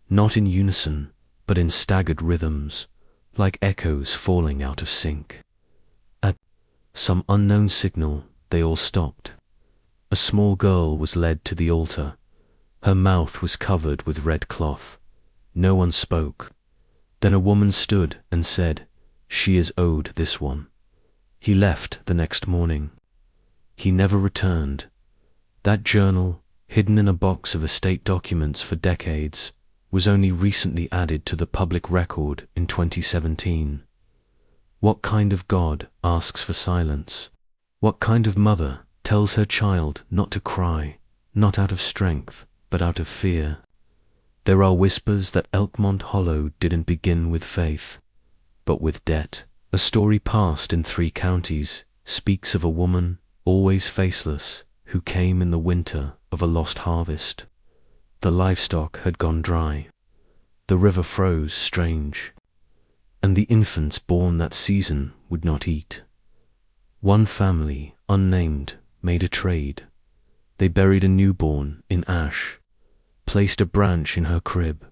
not in unison, but in staggered rhythms, like echoes falling out of sync. At some unknown signal, they all stopped. A small girl was led to the altar. Her mouth was covered with red cloth. No one spoke. Then a woman stood and said, "She is owed this one." He left the next morning. He never returned. That journal, hidden in a box of estate documents for decades, was only recently added to the public record in 2017. What kind of God asks for silence? What kind of mother tells her child not to cry, not out of strength, but out of fear? There are whispers that Elkmont Hollow didn't begin with faith, but with debt. A story passed in 3 counties speaks of a woman, always faceless, who came in the winter of a lost harvest. The livestock had gone dry. The river froze strange, and the infants born that season would not eat. One family, unnamed, made a trade. They buried a newborn in ash, placed a branch in her crib,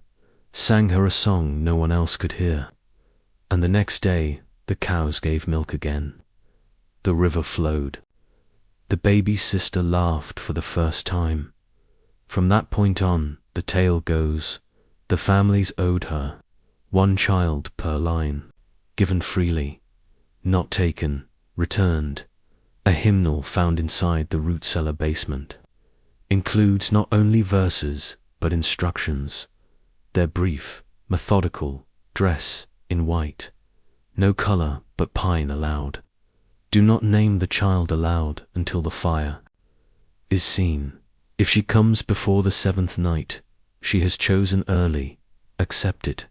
sang her a song no one else could hear, and the next day The cows gave milk again. The river flowed. The baby's sister laughed for the first time. From that point on, the tale goes, the families owed her, one child per line, given freely, not taken, returned. A hymnal found inside the root cellar basement includes not only verses, but instructions. They're brief, methodical, dress in white. No color but pine allowed. Do not name the child aloud until the fire is seen. If she comes before the seventh night, she has chosen early. Accept it.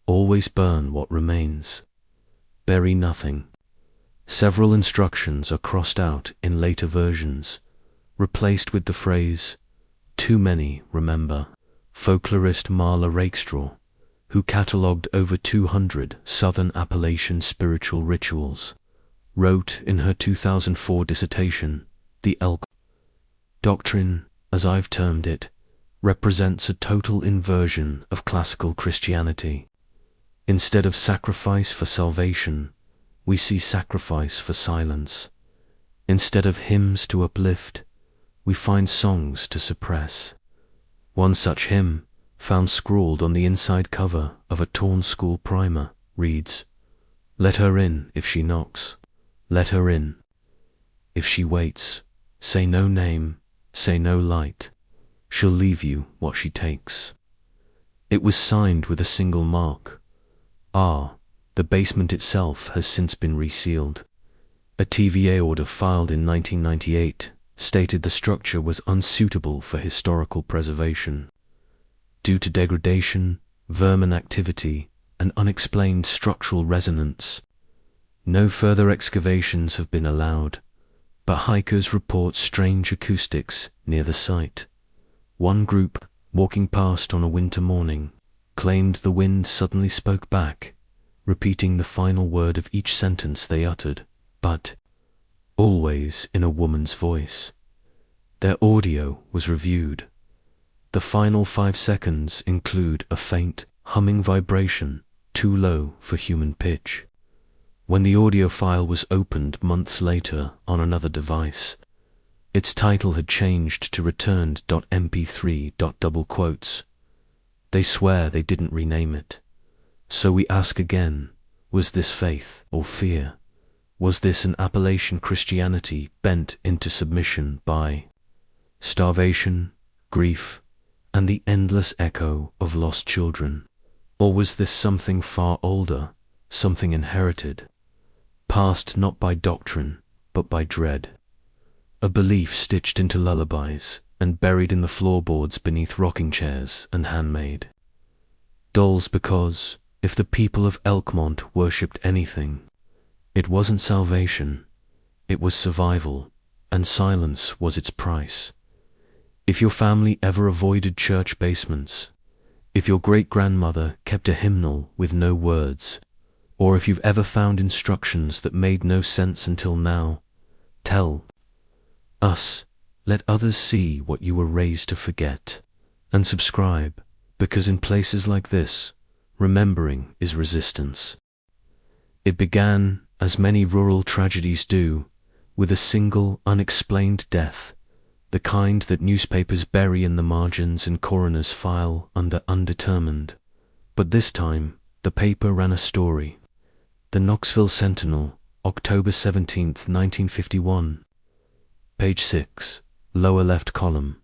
Always burn what remains. Bury nothing. Several instructions are crossed out in later versions, replaced with the phrase, "Too many, remember." Folklorist Marla Rakestraw, who catalogued over 200 Southern Appalachian spiritual rituals, wrote in her 2004 dissertation, "The Elk Doctrine, as I've termed it, represents a total inversion of classical Christianity. Instead of sacrifice for salvation, we see sacrifice for silence. Instead of hymns to uplift, we find songs to suppress." One such hymn, found scrawled on the inside cover of a torn school primer, reads, "Let her in if she knocks. Let her in. If she waits, say no name, say no light. She'll leave you what she takes." It was signed with a single mark. The basement itself has since been resealed. A TVA order filed in 1998 stated the structure was unsuitable for historical preservation. Due to degradation, vermin activity, and unexplained structural resonance, no further excavations have been allowed, but hikers report strange acoustics near the site. One group, walking past on a winter morning, claimed the wind suddenly spoke back, repeating the final word of each sentence they uttered, but always in a woman's voice. Their audio was reviewed. The final 5 seconds include a faint, humming vibration, too low for human pitch. When the audio file was opened months later on another device, its title had changed to returned.mp3. They swear they didn't rename it. So we ask again, was this faith or fear? Was this an Appalachian Christianity bent into submission by starvation, grief, and the endless echo of lost children? Or was this something far older, something inherited, passed not by doctrine, but by dread? A belief stitched into lullabies and buried in the floorboards beneath rocking chairs and handmade dolls, because if the people of Elkmont worshipped anything, it wasn't salvation, it was survival, and silence was its price. If your family ever avoided church basements, if your great-grandmother kept a hymnal with no words, or if you've ever found instructions that made no sense until now, tell us. Let others see what you were raised to forget. And subscribe, because in places like this, remembering is resistance. It began, as many rural tragedies do, with a single unexplained death, the kind that newspapers bury in the margins and coroners file under undetermined. But this time, the paper ran a story. The Knoxville Sentinel, October 17, 1951. Page 6, lower left column.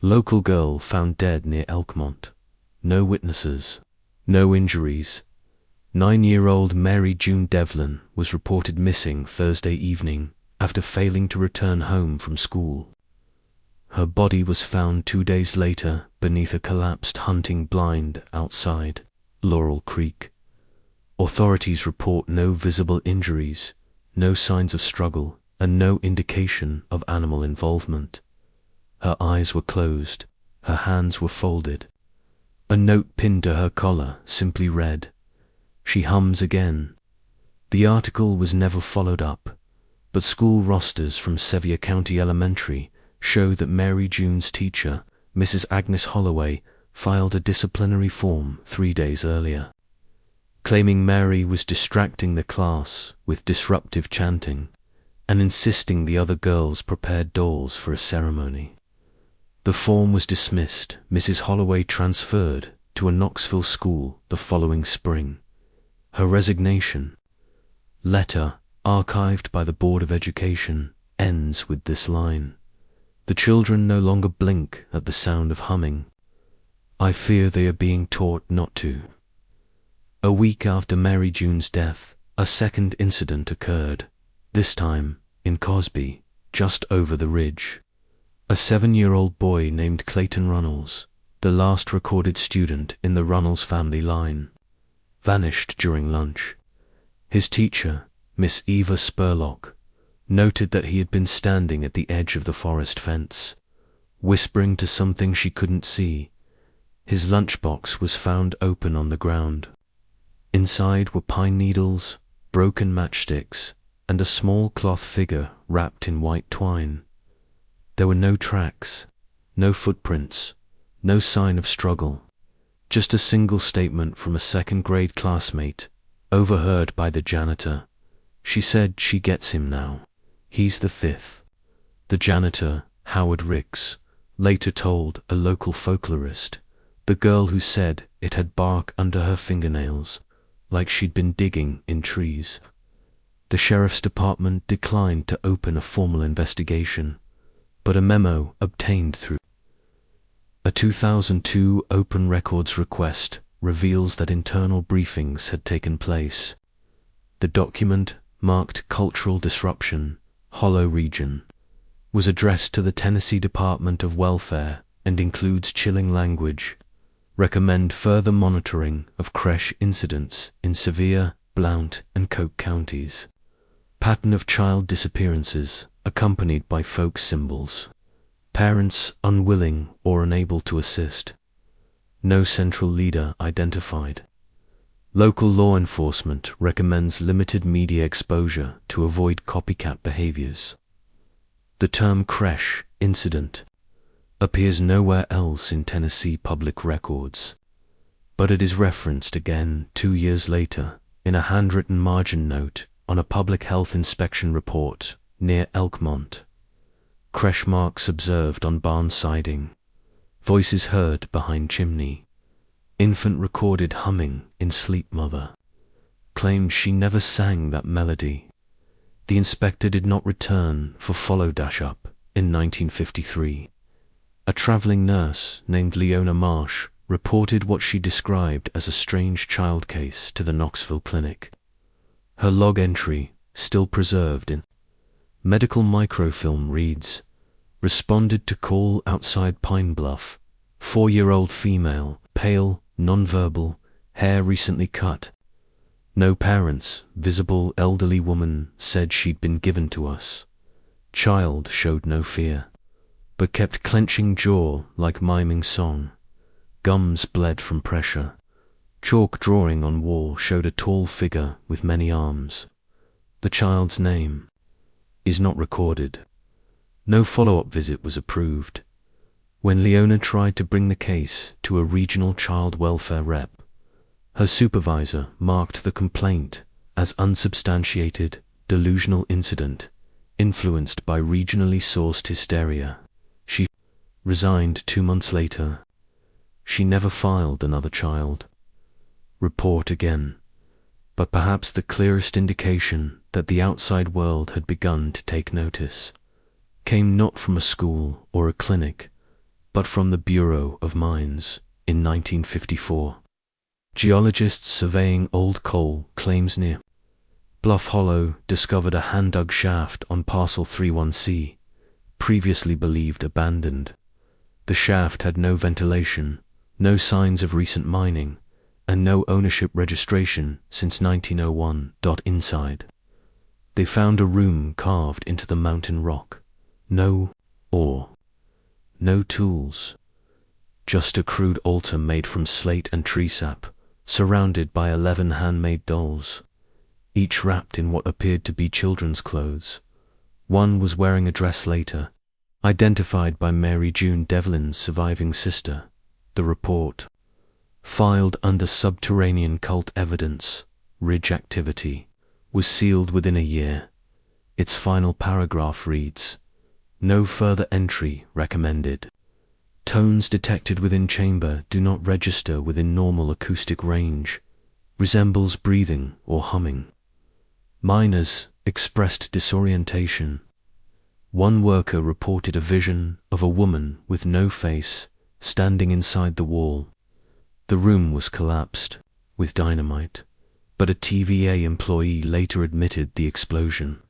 Local girl found dead near Elkmont. No witnesses. No injuries. 9-year-old Mary June Devlin was reported missing Thursday evening after failing to return home from school. Her body was found 2 days later beneath a collapsed hunting blind outside Laurel Creek. Authorities report no visible injuries, no signs of struggle, and no indication of animal involvement. Her eyes were closed, her hands were folded. A note pinned to her collar simply read, "She hums again." The article was never followed up, but school rosters from Sevier County Elementary show that Mary June's teacher, Mrs. Agnes Holloway, filed a disciplinary form 3 days earlier. claiming Mary was distracting the class with disruptive chanting and insisting the other girls prepared dolls for a ceremony. The form was dismissed. Mrs. Holloway transferred to a Knoxville school the following spring. Her resignation letter, archived by the Board of Education, ends with this line: "The children no longer blink at the sound of humming. I fear they are being taught not to." A week after Mary June's death, a second incident occurred, this time in Cosby, just over the ridge. A 7-year-old boy named Clayton Runnels, the last recorded student in the Runnels family line, vanished during lunch. His teacher, Miss Eva Spurlock, noted that he had been standing at the edge of the forest fence, whispering to something she couldn't see. His lunchbox was found open on the ground. Inside were pine needles, broken matchsticks, and a small cloth figure wrapped in white twine. There were no tracks, no footprints, no sign of struggle, just a single statement from a second-grade classmate, overheard by the janitor. She said she gets him now. He's the fifth. The janitor, Howard Ricks, later told a local folklorist, the girl who said it had bark under her fingernails, like she'd been digging in trees. The sheriff's department declined to open a formal investigation, but a memo obtained through a 2002 Open Records request reveals that internal briefings had taken place. The document, marked Cultural Disruption, Hollow Region, was addressed to the Tennessee Department of Welfare and includes chilling language. Recommend further monitoring of creche incidents in Sevier, Blount, and Coke counties. Pattern of child disappearances accompanied by folk symbols. Parents unwilling or unable to assist. No central leader identified. Local law enforcement recommends limited media exposure to avoid copycat behaviors. The term creche incident appears nowhere else in Tennessee public records, but it is referenced again 2 years later in a handwritten margin note on a public health inspection report near Elkmont. Creche marks observed on barn siding. Voices heard behind chimney. Infant recorded humming in sleep. Mother claimed she never sang that melody. The inspector did not return for follow-up in 1953. A traveling nurse named Leona Marsh reported what she described as a strange child case to the Knoxville clinic. Her log entry, still preserved in medical microfilm, reads, "Responded to call outside Pine Bluff. 4-year-old female, pale, nonverbal, hair recently cut. No parents, visible elderly woman said she'd been given to us. Child showed no fear, but kept clenching jaw like miming song. Gums bled from pressure. Chalk drawing on wall showed a tall figure with many arms. The child's name is not recorded. No follow-up visit was approved." When Leona tried to bring the case to a regional child welfare rep, her supervisor marked the complaint as unsubstantiated, delusional incident, influenced by regionally sourced hysteria. She resigned 2 months later. She never filed another child report again, but perhaps the clearest indication that the outside world had begun to take notice came not from a school or a clinic, but from the Bureau of Mines in 1954. Geologists surveying old coal claims near Bluff Hollow discovered a hand-dug shaft on Parcel 31C, previously believed abandoned. The shaft had no ventilation, no signs of recent mining, and no ownership registration since 1901. Inside, they found a room carved into the mountain rock. No ore, no tools, just a crude altar made from slate and tree sap, surrounded by 11 handmade dolls, each wrapped in what appeared to be children's clothes. One was wearing a dress later, identified by Mary June Devlin's surviving sister. The report filed under subterranean cult evidence, Ridge activity, was sealed within a year. Its final paragraph reads, "No further entry recommended. Tones detected within chamber do not register within normal acoustic range. Resembles breathing or humming. Miners expressed disorientation. One worker reported a vision of a woman with no face standing inside the wall. The room was collapsed with dynamite, but a TVA employee later admitted the explosion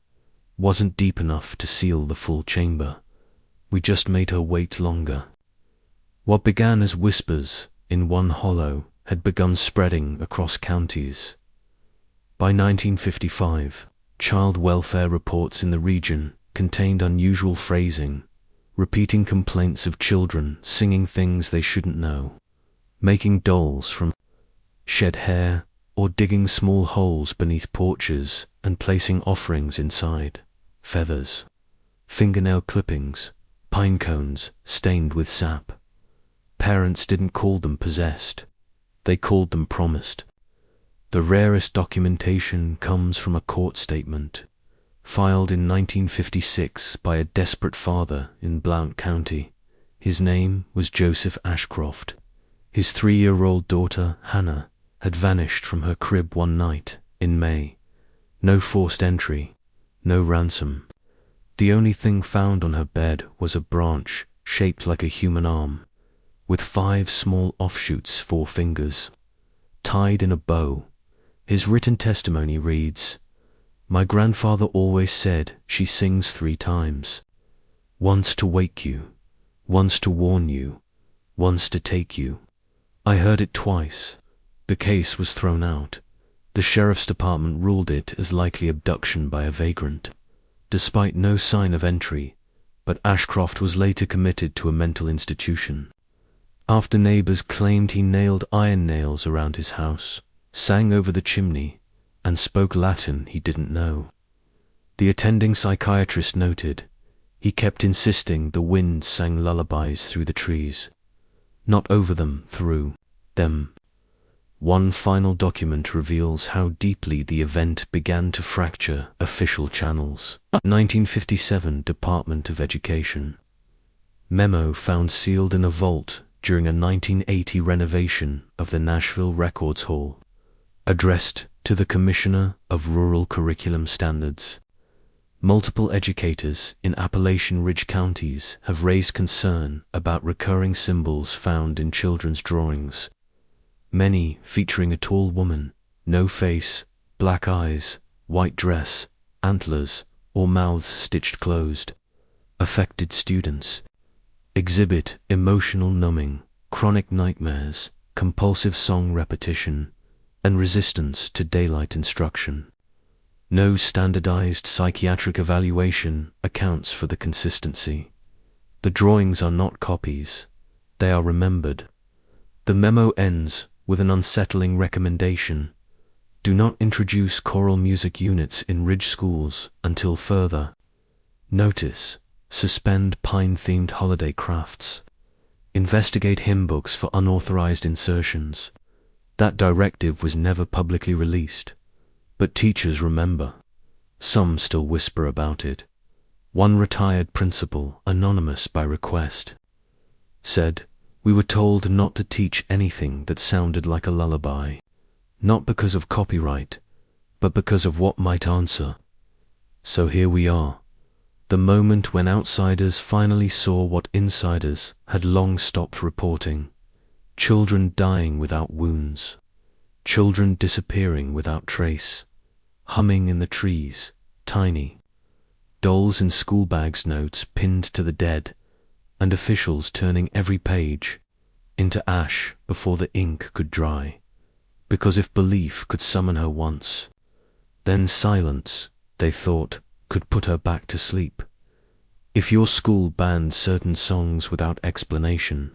wasn't deep enough to seal the full chamber. We just made her wait longer." What began as whispers in one hollow had begun spreading across counties. By 1955, child welfare reports in the region contained unusual phrasing, repeating complaints of children singing things they shouldn't know, making dolls from shed hair, or digging small holes beneath porches and placing offerings inside, feathers, fingernail clippings, pine cones stained with sap. Parents didn't call them possessed, they called them promised. The rarest documentation comes from a court statement, filed in 1956 by a desperate father in Blount County. His name was Joseph Ashcroft. His 3-year-old daughter, Hannah, had vanished from her crib one night in May. No forced entry, no ransom. The only thing found on her bed was a branch shaped like a human arm, with 5 small offshoots, 4 fingers, tied in a bow. His written testimony reads, "My grandfather always said she sings 3 times. Once to wake you, once to warn you, once to take you. I heard it twice." The case was thrown out. The sheriff's department ruled it as likely abduction by a vagrant, despite no sign of entry, but Ashcroft was later committed to a mental institution. After neighbors claimed he nailed iron nails around his house, sang over the chimney, and spoke Latin he didn't know. The attending psychiatrist noted, he kept insisting the wind sang lullabies through the trees, not over them, through them. One final document reveals how deeply the event began to fracture official channels. 1957 Department of Education. Memo found sealed in a vault during a 1980 renovation of the Nashville Records Hall, addressed to the Commissioner of Rural Curriculum Standards. Multiple educators in Appalachian Ridge counties have raised concern about recurring symbols found in children's drawings, many featuring a tall woman, no face, black eyes, white dress, antlers, or mouths stitched closed. Affected students exhibit emotional numbing, chronic nightmares, compulsive song repetition, and resistance to daylight instruction. No standardized psychiatric evaluation accounts for the consistency. The drawings are not copies, they are remembered. The memo ends with an unsettling recommendation: do not introduce choral music units in Ridge schools until further notice. Suspend pine-themed holiday crafts. Investigate hymn books for unauthorized insertions. That directive was never publicly released, but teachers remember. Some still whisper about it. One retired principal, anonymous by request, said, "We were told not to teach anything that sounded like a lullaby, not because of copyright, but because of what might answer." So here we are. The moment when outsiders finally saw what insiders had long stopped reporting: children dying without wounds, children disappearing without trace, humming in the trees, tiny, dolls in school bags, notes pinned to the dead, and officials turning every page into ash before the ink could dry, because if belief could summon her once, then silence, they thought, could put her back to sleep. If your school banned certain songs without explanation,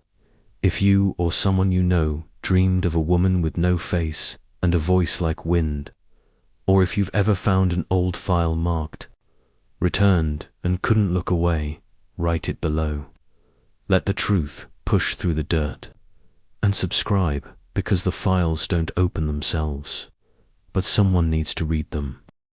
if you or someone you know dreamed of a woman with no face and a voice like wind, or if you've ever found an old file marked returned and couldn't look away, write it below. Let the truth push through the dirt. And subscribe, because the files don't open themselves, but someone needs to read them.